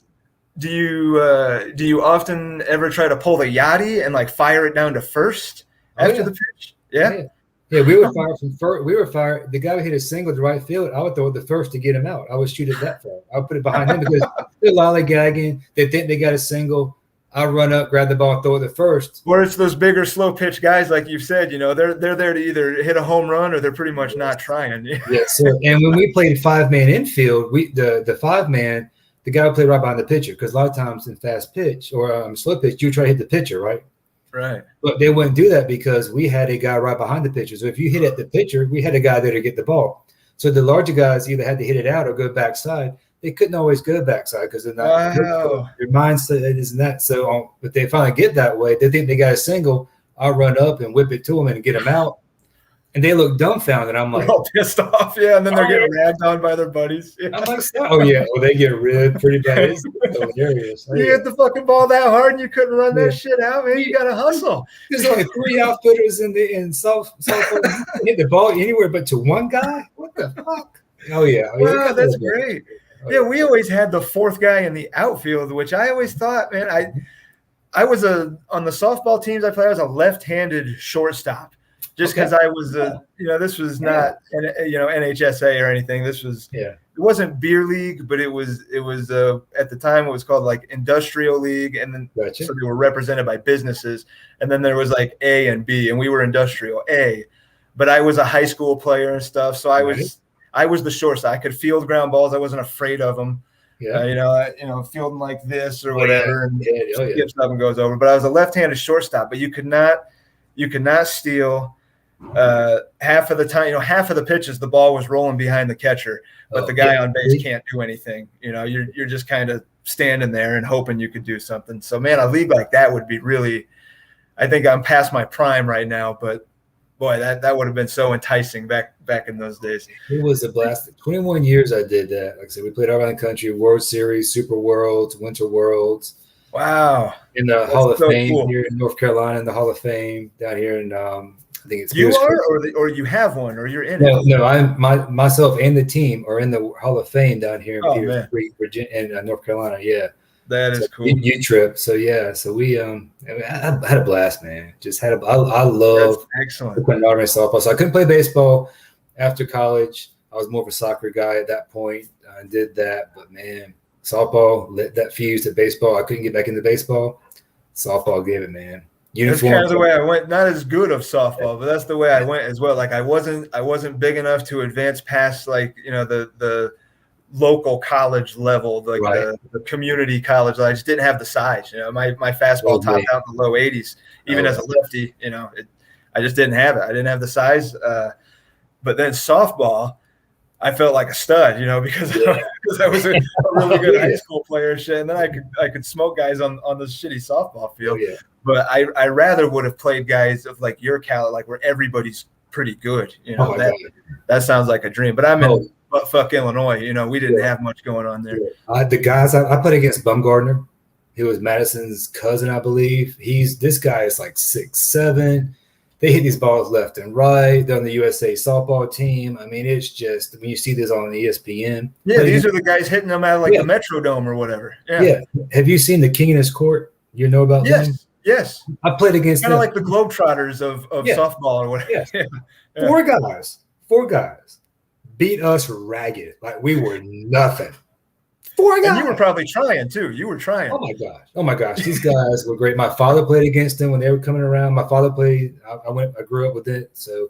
do you often ever try to pull the yachty and like fire it down to first after the pitch? Yeah. Yeah, we would fire from first. We were fire. The guy would hit a single to right field. I would throw it the first to get him out. I would shoot it that far. I would put it behind him because they're lollygagging. They think they got a single. I run up, grab the ball, throw it the first. Or it's those bigger, slow pitch guys, like you've said. They're there to either hit a home run or they're pretty much not trying. Yeah. So, and when we played 5-man infield, the 5-man, the guy would play right behind the pitcher because a lot of times in fast pitch or slow pitch, you try to hit the pitcher, right? Right. But they wouldn't do that because we had a guy right behind the pitcher. So if you hit at the pitcher, we had a guy there to get the ball. So the larger guys either had to hit it out or go backside. they couldn't always go backside because they're not. Wow. Their mindset isn't that. So if they finally get that way, they think they got a single. I'll run up and whip it to them and get them out. And they look dumbfounded. I'm like, they're all pissed off. Yeah. And then they're getting ragged on by their buddies. Yeah. I'm like, oh, yeah. Well, they get ribbed pretty bad. It's hilarious. You hit the fucking ball that hard and you couldn't run that shit out, man. You got to hustle. There's only 3 outfitters in softball. You hit the ball anywhere but to one guy? What the fuck? Oh, yeah. Wow, that's great. Yeah, we always had the 4th guy in the outfield, which I always thought, man, I was on the softball teams I played, I was a left-handed shortstop. Just because I was this was not NHSA or anything. This was it wasn't beer league, but it was at the time it was called like industrial league, and then so they were represented by businesses, and then there was like A and B, and we were industrial A. But I was a high school player and stuff, so I was the shortstop. I could field ground balls. I wasn't afraid of them. Fielding like this or whatever, and skips up and goes over. But I was a left-handed shortstop. But you could not steal. Half of the time, half of the pitches, the ball was rolling behind the catcher, but the guy on base can't do anything. You're just kind of standing there and hoping you could do something. So, man, a league like that would be really. I think I'm past my prime right now, but boy, that would have been so enticing back in those days. It was a blast. 21 years I did that. Like I said, we played all around the country: World Series, Super Worlds, Winter Worlds. Wow! In the Hall of Fame here in North Carolina, in the Hall of Fame down here in. I think it's you are, or you have one, or you're in it. No, I'm myself and the team are in the Hall of Fame down here in Peters Creek, Virginia, in North Carolina. Yeah, that is cool. You trip, so yeah, so we I had a blast, man. Just had I love excellent softball. So I couldn't play baseball after college. I was more of a soccer guy at that point. I did that, but man, softball lit that fuse to baseball. I couldn't get back into baseball. Softball gave it, man. That's kind of the way I went. Not as good of softball, but that's the way I went as well. Like I wasn't big enough to advance past like the local college level, like the community college. I just didn't have the size. My fastball topped out in the low 80s, even as a lefty. I just didn't have it. I didn't have the size. But then softball, I felt like a stud, because I was a really good high school player and shit. And then I could smoke guys on the shitty softball field. Oh, yeah. But I rather would have played guys of like your caliber, like where everybody's pretty good. That sounds like a dream. But I'm in fuck Illinois. We didn't have much going on there. The guys I played against, Bumgardner, he was Madison's cousin, I believe. This guy is like 6'7". They hit these balls left and right. They're on the USA softball team. I mean, it's just when you see this on ESPN. Yeah, these are the guys hitting them out of like the Metrodome or whatever. Yeah. Have you seen the King in His Court? You know about them? Yes. I played against kind of like the Globetrotters of softball or whatever. Yes. Yeah. Four guys beat us ragged. Like we were nothing. 4 guys. And you were probably trying too. You were trying. Oh my gosh. These guys were great. My father played against them when they were coming around. My father played. I grew up with it. So,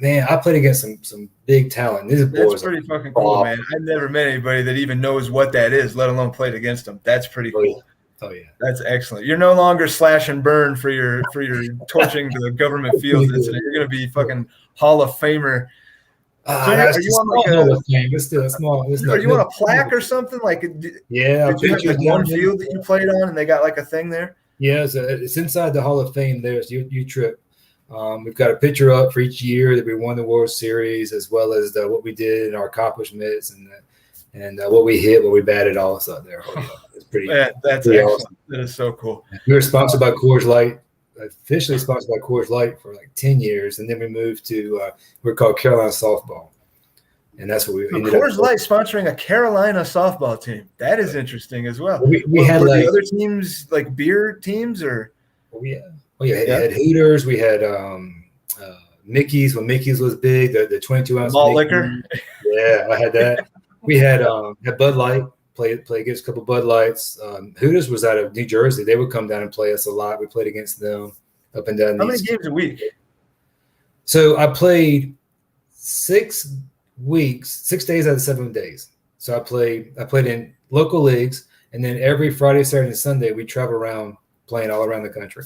man, I played against some big talent. These boys. That's pretty fucking cool, man. I've never met anybody that even knows what that is, let alone played against them. That's pretty cool. Oh yeah, that's excellent. You're no longer slash and burn for your torching the government fields incident. You're going to be fucking Hall of Famer. Are you on like Hall of Fame? It's still small. Are you on a plaque or something? Like, did you have like one field that you played on, and they got like a thing there? Yeah, so it's inside the Hall of Fame. There's you trip. We've got a picture up for each year that we won the World Series, as well as what we did and our accomplishments and what we hit, what we batted, all this out there. It's pretty. That's pretty awesome. That is so cool. We were sponsored by Coors Light, officially sponsored by Coors Light for like 10 years, and then we moved to we're called Carolina Softball, and that's what we. Coors Light sponsoring a Carolina softball team. That is interesting as well. We had like the other teams like beer teams or. We had Hooters. We had Mickey's when Mickey's was big. The 22-ounce malt liquor. Yeah, I had that. We had Bud Light. Play against a couple Bud Lights. Hooters was out of New Jersey. They would come down and play us a lot. We played against them up and down. How many games a week? So I played 6 days out of 7 days. So I played in local leagues, and then every Friday, Saturday, and Sunday we travel around playing all around the country.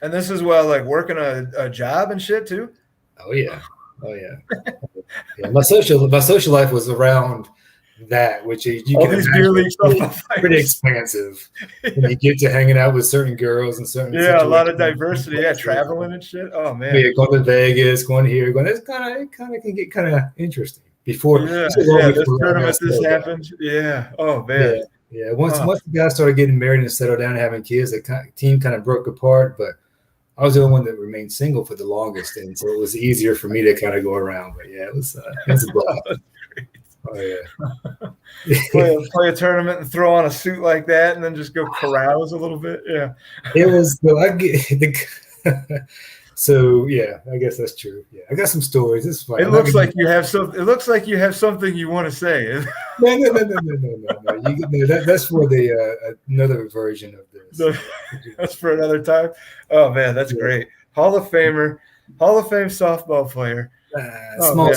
And this is like working a job and shit too. Oh yeah. Yeah, my social life was around that, which you All can these beer league softball pretty players. expansive. And you get to hanging out with certain girls and certain Yeah, a lot of situations. diversity. Yeah, traveling and shit. Oh man. Yeah, going to Vegas, going here, going. It kind of can get kind of interesting. Before, Yeah, this is long yeah. This before I tournament, this settled down. happened. Yeah. Oh Yeah, man. yeah. Once Oh, the guys started getting married and settled down and having kids, the team kind of broke apart. But I was the only one that remained single for the longest, and so it was easier for me to kind of go around. But yeah, it was a blast. Oh yeah. play a tournament and throw on a suit like that, and then just go carouse a little bit. Yeah. It was. So I get the. So yeah, I guess that's true. Yeah, I got some stories. It's fine. It looks like you have some. It looks like you have something you want to say. No. That's for the another version of this. That's for another time. Oh man, that's great. Hall of Famer, Hall of Fame softball player. Small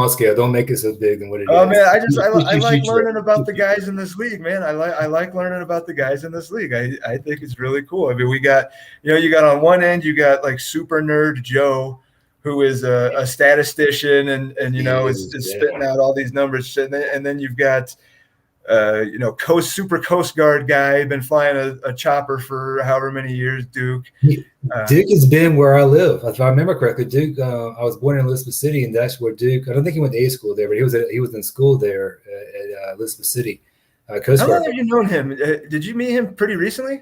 scale. Don't make it so big than what it is. Oh man, I like learning about the guys in this league, man. I like learning about the guys in this league. I think it's really cool. I mean, we got, you got on one end, you got like super nerd Joe, who is a statistician and is spitting out all these numbers, and then you've got Super Coast Guard guy, been flying a chopper for however many years, Duke. Duke has been where I live. If I remember correctly, Duke. I was born in Elizabeth City, and that's where Duke. I don't think he went to A school there, but he was in school there at Elizabeth City. Coast Guard. How long have you known him? Did you meet him pretty recently?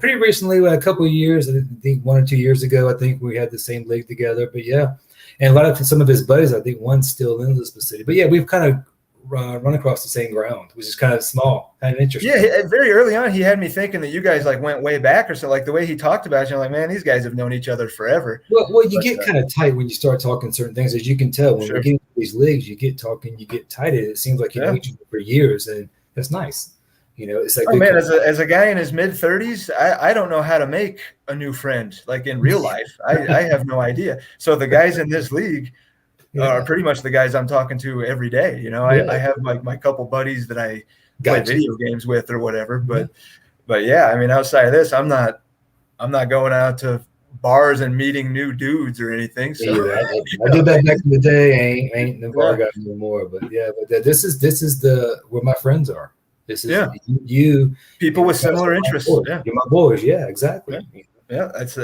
Pretty recently, a couple of years. I think 1 or 2 years ago. I think we had the same league together. But yeah, and some of his buddies. I think one's still in Elizabeth City. But yeah, we've kind of run across the same ground, which is kind of small, kind of interesting. Yeah, very early on, he had me thinking that you guys like went way back or so. Like the way he talked about you, I'm like, man, these guys have known each other forever. Well, you get kind of tight when you start talking certain things, as you can tell. When we get into these leagues, you get talking, you get tight. It seems like you know each other for years, and that's nice. It's like, oh man, as a guy in his mid-30s, I don't know how to make a new friend like in real life. I have no idea. So the guys in this league are pretty much the guys I'm talking to every day. I have like my couple buddies that I play video games with or whatever. But yeah, I mean, outside of this, I'm not going out to bars and meeting new dudes or anything. So I did that back in the day. Ain't the bar guy anymore. But yeah, but this is where my friends are. This is you people with similar interests. Yeah, you're my boys. Yeah, exactly. Yeah, that's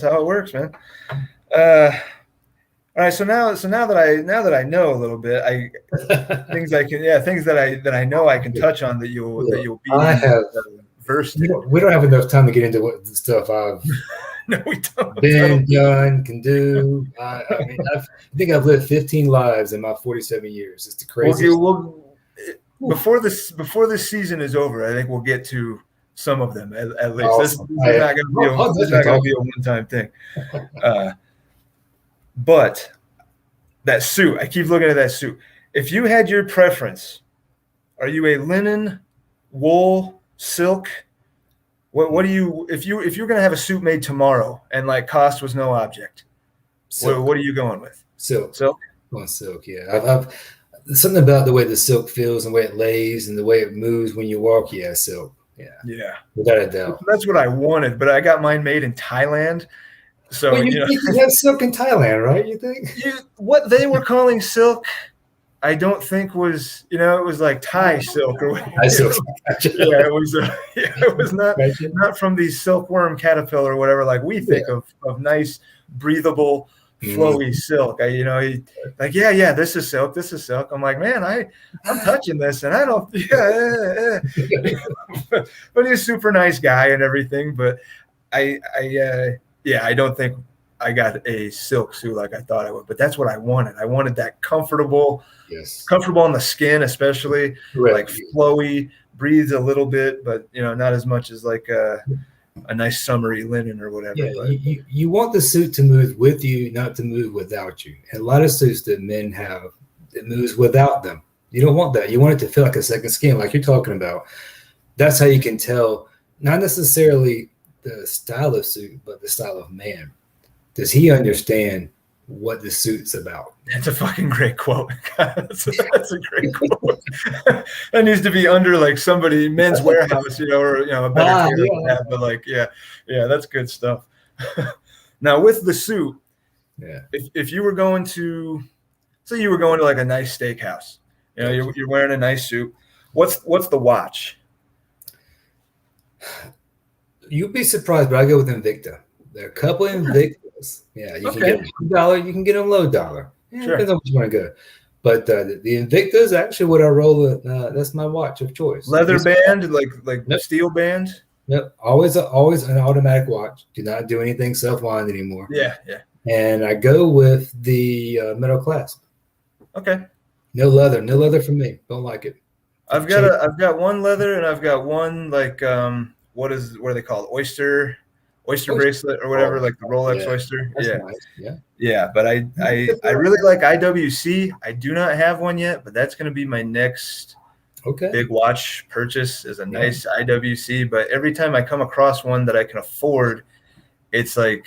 how it works, man. All right, so now that I know a little bit, things that I know I can touch on that you'll be versed in. We don't have enough time to get into what stuff I've no, we don't. done, can do. I think I've lived 15 lives in my 47 years. It's the craziest. Before this season is over, I think we'll get to some of them at least. Awesome. This is not going to be a one-time thing. But that suit, I keep looking at that suit. If you had your preference, are you a linen, wool, silk? What do you if you're going to have a suit made tomorrow and like cost was no object? What are you going with? Silk. Silk. Going silk. Yeah, I've something about the way the silk feels and the way it lays and the way it moves when you walk. Yeah, silk. Yeah. Without a doubt. That's what I wanted, but I got mine made in Thailand. So you have silk in Thailand, right? You think what they were calling silk, I don't think was it was like Thai silk or whatever. It was not from the silkworm caterpillar or whatever like we think of nice breathable flowy silk. This is silk. This is silk. I'm like, man, I'm touching this and I don't. But he's a super nice guy and everything. But I don't think I got a silk suit like I thought I would. But that's what I wanted. I wanted that comfortable on the skin, especially like flowy, breathes a little bit, but not as much as like a nice summery linen or whatever. Yeah, you want the suit to move with you, not to move without you. And a lot of suits that men have, it moves without them. You don't want that. You want it to feel like a second skin, like you're talking about. That's how you can tell, not necessarily the style of suit, but the style of man. Does he understand what the suit's about? That's a fucking great quote. That's a great quote. That needs to be under like somebody Men's Warehouse, or a better but like that's good stuff. Now with the suit, if you were going to, say you were going to like a nice steakhouse, You know, you're wearing a nice suit. What's the watch? You'd be surprised, but I go with Invicta. There are a couple of Invictas. Yeah, you can get them $2, you can get them low dollar. Yeah, sure. Depends on what you want to go. But the Invicta is actually what I roll. That's my watch of choice. Leather band, like Yep. Steel band. Yep, always an automatic watch. Do not do anything self-wind anymore. Yeah. And I go with the metal clasp. Okay. No leather for me. Don't like it. I've got one leather, and I've got one like what are they called? Oyster bracelet or whatever, like the Rolex Oyster. That's nice. Yeah. But I really like IWC. I do not have one yet, but that's going to be my next big watch purchase. Is a nice IWC. But every time I come across one that I can afford, it's like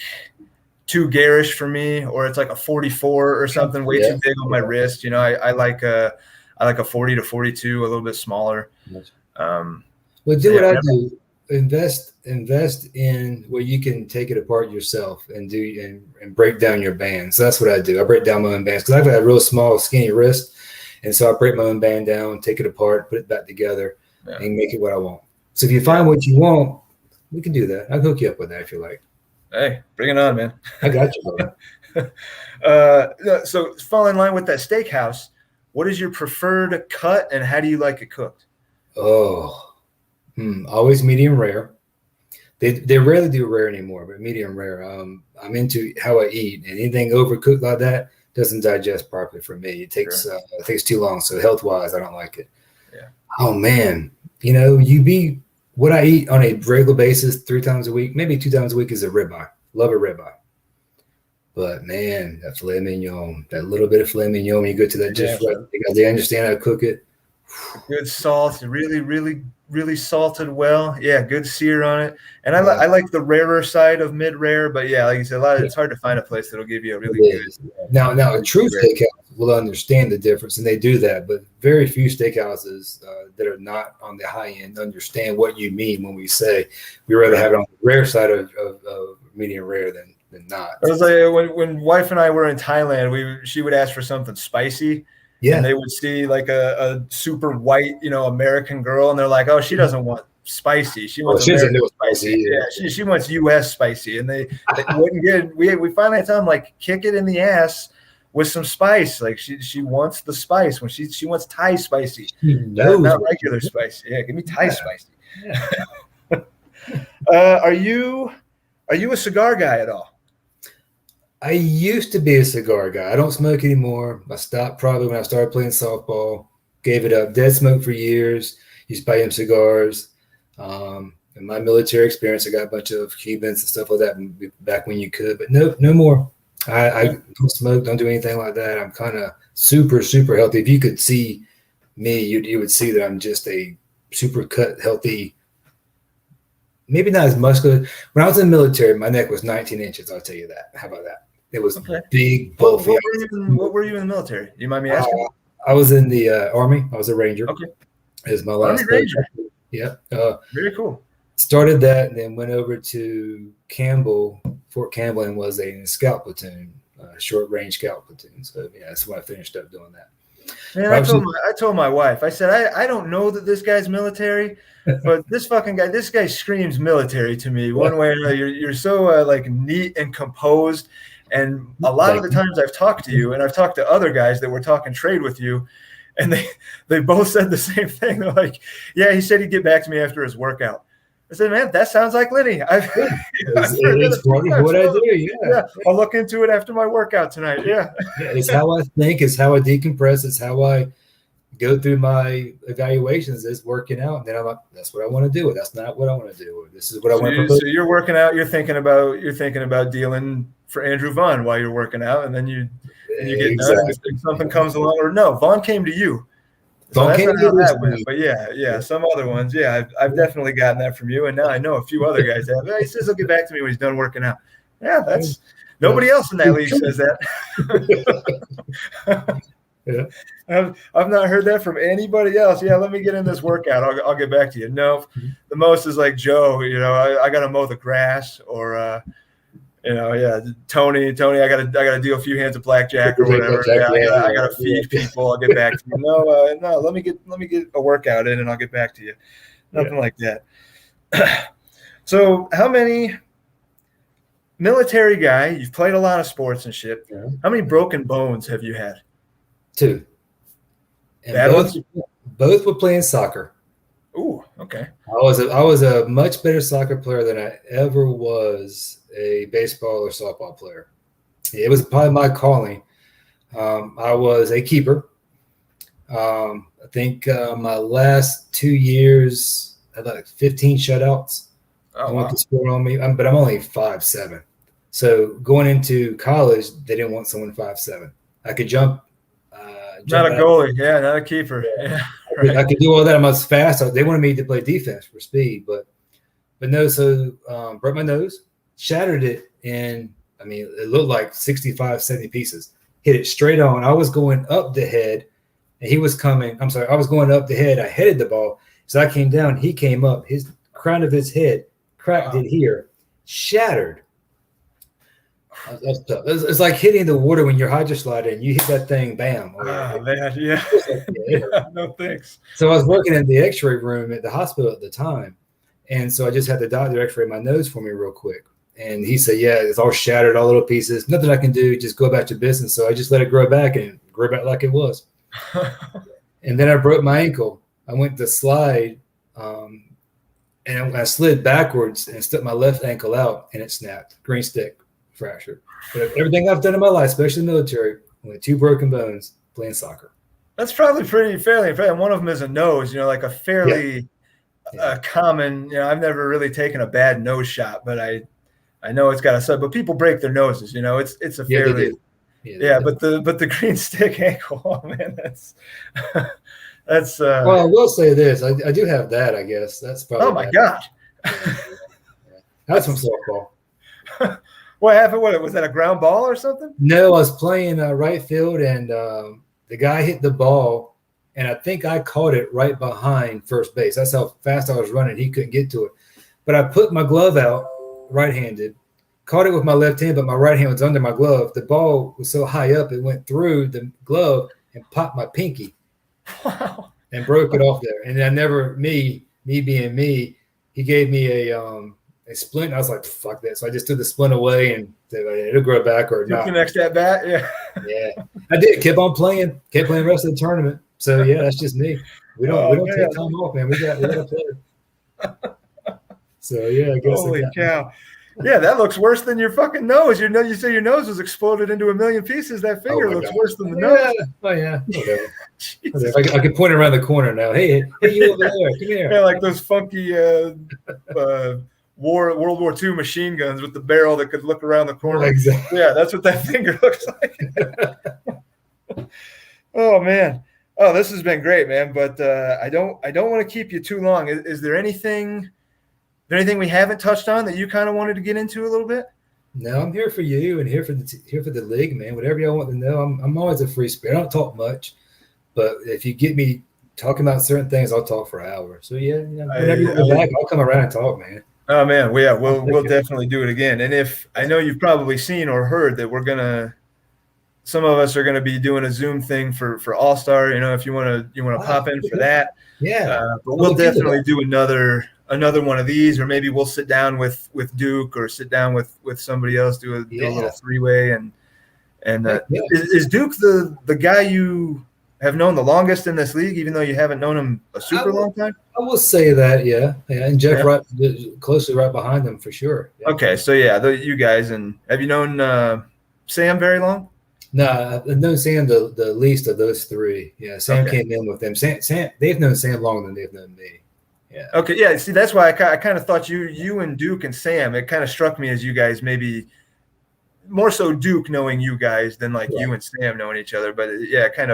too garish for me, or it's like a 44 or something, way too big on my wrist. You know, I like a 40 to 42, a little bit smaller. Well, do what I do. Invest in where you can take it apart yourself and break down your bands. So that's what I do. I break down my own bands because I've got a real small, skinny wrist, and so I break my own band down, take it apart, put it back together, and make it what I want. So if you find what you want, we can do that. I'll hook you up with that if you like. Hey, bring it on, man. I got you. So fall in line with that steakhouse. What is your preferred cut, and how do you like it cooked? Always medium rare. They rarely do rare anymore, but medium rare. I'm into how I eat, and anything overcooked like that doesn't digest properly for me. It takes too long. So health wise, I don't like it. Yeah. Oh man, you know, what I eat on a regular basis 3 times a week, maybe 2 times a week, is a ribeye. Love a ribeye. But man, that filet mignon, that little bit of filet mignon, when you go to that just right, because they understand how to cook it. Good salt, really, really, really salted well. Yeah, good sear on it. And I like the rarer side of mid rare, but yeah, like you said, it's hard to find a place that'll give you a really good. Now a true steakhouse will understand the difference, and they do that. But very few steakhouses that are not on the high end understand what you mean when we say we rather have it on the rare side of medium rare than not. It was like when wife and I were in Thailand, she would ask for something spicy. Yeah. And they would see like a super white, you know, American girl, and they're like, "Oh, she doesn't want spicy. She wants American spicy. Yeah, she wants U.S. spicy." And they wouldn't get. We finally tell them, like, kick it in the ass with some spice. Like she wants the spice when she wants Thai spicy, not regular spicy. Yeah, give me Thai spicy. Yeah. Are you a cigar guy at all? I used to be a cigar guy. I don't smoke anymore. I stopped probably when I started playing softball. Gave it up. Dead smoke for years. Used to buy him cigars. In my military experience, I got a bunch of Cubans and stuff like that back when you could. But no more. I don't smoke. Don't do anything like that. I'm kind of super, super healthy. If you could see me, you would see that I'm just a super cut, healthy. Maybe not as muscular. When I was in the military, my neck was 19 inches. I'll tell you that. How about that? It was big, bulky. What were you in the military? Do you mind me asking? I was in the Army. I was a Ranger. Okay. It was my last Army Ranger. Yeah. Very cool. Started that and then went over to Fort Campbell, and was a scout platoon, short range scout platoon. So yeah, that's when I finished up doing that. Man, I told my wife, I said, I don't know that this guy's military, but this guy screams military to me one way or another. You're so like neat and composed. And a lot of the times I've talked to you, and I've talked to other guys that were talking trade with you, and they both said the same thing. They're like, yeah, he said he'd get back to me after his workout. I said, man, that sounds like Linny. It's what I do. Yeah. I'll look into it after my workout tonight. Yeah. It's how I think. It's how I decompress. It's how I go through my evaluations. Is working out, and then I'm like, that's what I want to do. That's not what I want to do. This is what I want to propose. So you're working out. You're thinking about dealing for Andrew Vaughn while you're working out, and then you get done, and something comes along. Or no, Vaughn came to you. So that's not how that went. But yeah, some other ones. Yeah, I've definitely gotten that from you, and now I know a few other guys have. He says he'll get back to me when he's done working out. Yeah, that's nobody else in that league says that. Yeah, I've not heard that from anybody else. Yeah, let me get in this workout. I'll get back to you. No, the most is like Joe. You know, I got to mow the grass, or Tony, I gotta deal a few hands of blackjack or whatever. I gotta feed people. I'll get back to you. No, let me get a workout in and I'll get back to you. Nothing like that. So how many military guy, you've played a lot of sports and shit. Yeah. How many broken bones have you had? 2. And both were playing soccer. Ooh, okay. I was a much better soccer player than I ever was a baseball or softball player. It was probably my calling. I was a keeper. I think my last 2 years, I had like 15 shutouts. I want to score on me, but I'm only 5'7". So going into college, they didn't want someone 5'7". I could jump. Not a goalie, not a keeper. Yeah. Right. I could do all that. I was fast. They wanted me to play defense for speed, but no. So broke my nose, shattered it, and it looked like 65, 70 pieces. Hit it straight on. I was going up the head, and he was coming. I'm sorry, I was going up the head. I headed the ball, so I came down. He came up. His crown of his head cracked it here, shattered. That's tough. It's like hitting the water when you're hydrosliding. You hit that thing, bam. Man, yeah. No thanks. So I was working in the X-ray room at the hospital at the time, and so I just had the doctor X-ray my nose for me real quick. And he said, "Yeah, it's all shattered, all little pieces. Nothing I can do. Just go about your business." So I just let it grow back, and it grew back like it was. And then I broke my ankle. I went to slide, and I slid backwards and stuck my left ankle out, and it snapped. Green stick fracture. But everything I've done in my life, especially military, only 2 broken bones playing soccer. That's probably fairly impressive. One of them is a nose, like a fairly common, I've never really taken a bad nose shot, but I know it's got a sub, but people break their noses, it's a fairly, but the green stick ankle, oh man, that's well, I will say this. I do have that, I guess. That's probably, oh my God. That's from softball. What happened? What was that, a ground ball or something? No, I was playing right field, and the guy hit the ball, and I think I caught it right behind first base. That's how fast I was running. He couldn't get to it. But I put my glove out, right-handed, caught it with my left hand, but my right hand was under my glove. The ball was so high up, it went through the glove and popped my pinky. Wow. And broke it off there. And I never, me being me, he gave me a splint. I was like, fuck that. So I just took the splint away and said, it'll grow back or not. The next at bat, yeah. I did. Kept playing the rest of the tournament. So that's just me. We don't take time off, man. We got to play. So I guess. Holy cow. Yeah, that looks worse than your fucking nose. You say your nose was exploded into a million pieces. That finger looks worse than the nose. Oh yeah. I can point around the corner now. Hey, you over there? Come here. Yeah, like those funky World War II machine guns with the barrel that could look around the corner. Exactly. Yeah, that's what that finger looks like. Oh man. Oh, this has been great, man. But I don't want to keep you too long. Is there anything we haven't touched on that you kind of wanted to get into a little bit? No, I'm here for you and here for the league, man. Whatever y'all want to know, I'm always a free spirit. I don't talk much, but if you get me talking about certain things, I'll talk for hours. So whenever you come back, I'll come around and talk, man. Oh man, we'll definitely do it again. And if I know you've probably seen or heard that some of us are gonna be doing a Zoom thing for All-Star. If you want to pop in for that, but we'll definitely do another one of these, or maybe we'll sit down with Duke or sit down with somebody else, do a little 3-way. And is Duke the guy you have known the longest in this league, even though you haven't known him a super long time? I will say that, yeah. And Jeff closely right behind them for sure. Yeah. Okay, so you guys, and have you known Sam very long? No, I've known Sam the least of those 3. Yeah, Sam came in with them. Sam, they've known Sam longer than they've known me. Yeah. Okay. Yeah. See, that's why I kind of thought you and Duke and Sam. It kind of struck me as you guys maybe more so Duke knowing you guys than like you and Sam knowing each other. But it kind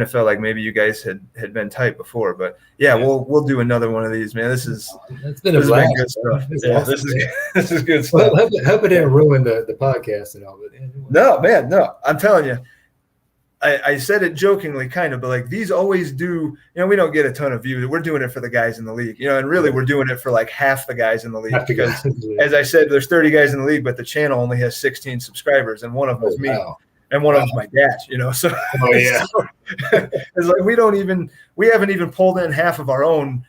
of felt like maybe you guys had been tight before. But we'll do another one of these, man. This has been good stuff. This is good stuff. Well, hope it didn't ruin the podcast and all. But anyway. No, man, no. I'm telling you. I said it jokingly kind of, but like these always do, we don't get a ton of views. We're doing it for the guys in the league, and really we're doing it for like half the guys in the league because as I said, there's 30 guys in the league, but the channel only has 16 subscribers and one of them is me. Wow. And one of them's my dad, so, so it's like we haven't even pulled in half of our own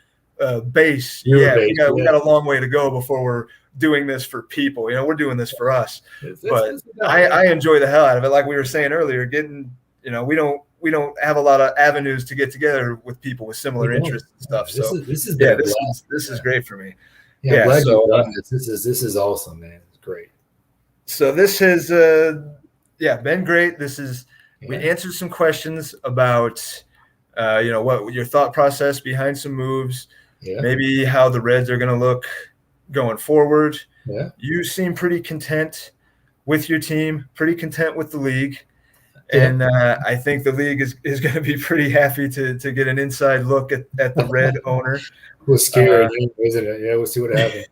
base yet. We got a long way to go before we're doing this for people. We're doing this for us. But I enjoy the hell out of it. Like we were saying earlier, getting, we don't have a lot of avenues to get together with people with similar interests and stuff. So this is great for me. Yeah, I'm glad you've done this. This is awesome, man. It's great. So this has been great. We answered some questions about what your thought process behind some moves, maybe how the Reds are going to look going forward. Yeah. You seem pretty content with your team, pretty content with the league. Yeah. And I think the league is going to be pretty happy to get an inside look at the Red owner. We'll scare it, isn't it? Yeah, we'll see what happens.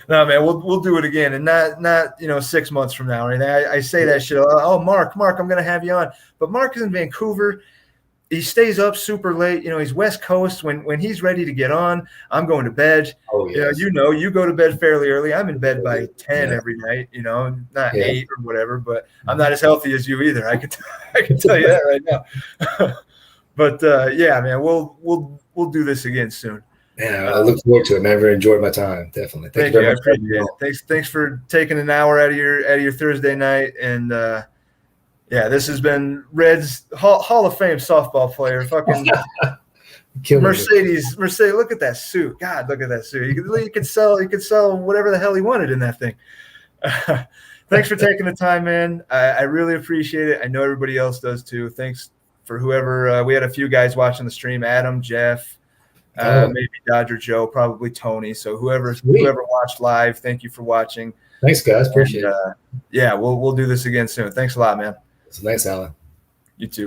No, man, we'll do it again, and not 6 months from now or anything. I say that shit. Oh, Mark, I'm going to have you on, but Mark is in Vancouver. He stays up super late. He's West Coast. When he's ready to get on, I'm going to bed. Oh, yes. You go to bed fairly early. I'm in bed by 10 every night. Not 8 or whatever. But I'm not as healthy as you either. I can tell you that right now. But man, we'll do this again soon. Yeah, I look forward to it, man. I very enjoyed my time. Definitely. Thank you very much. I appreciate it. Thanks for taking an hour out of your Thursday night and. This has been Reds Hall of Fame softball player, fucking Mercedes. Look at that suit. God, look at that suit. He could sell whatever the hell he wanted in that thing. Thanks for taking the time, man. I really appreciate it. I know everybody else does too. Thanks for whoever. We had a few guys watching the stream. Adam, Jeff, maybe Dodger Joe, probably Tony. So whoever watched live, thank you for watching. Thanks, guys. Appreciate it. We'll do this again soon. Thanks a lot, man. Thanks, Alan. You too.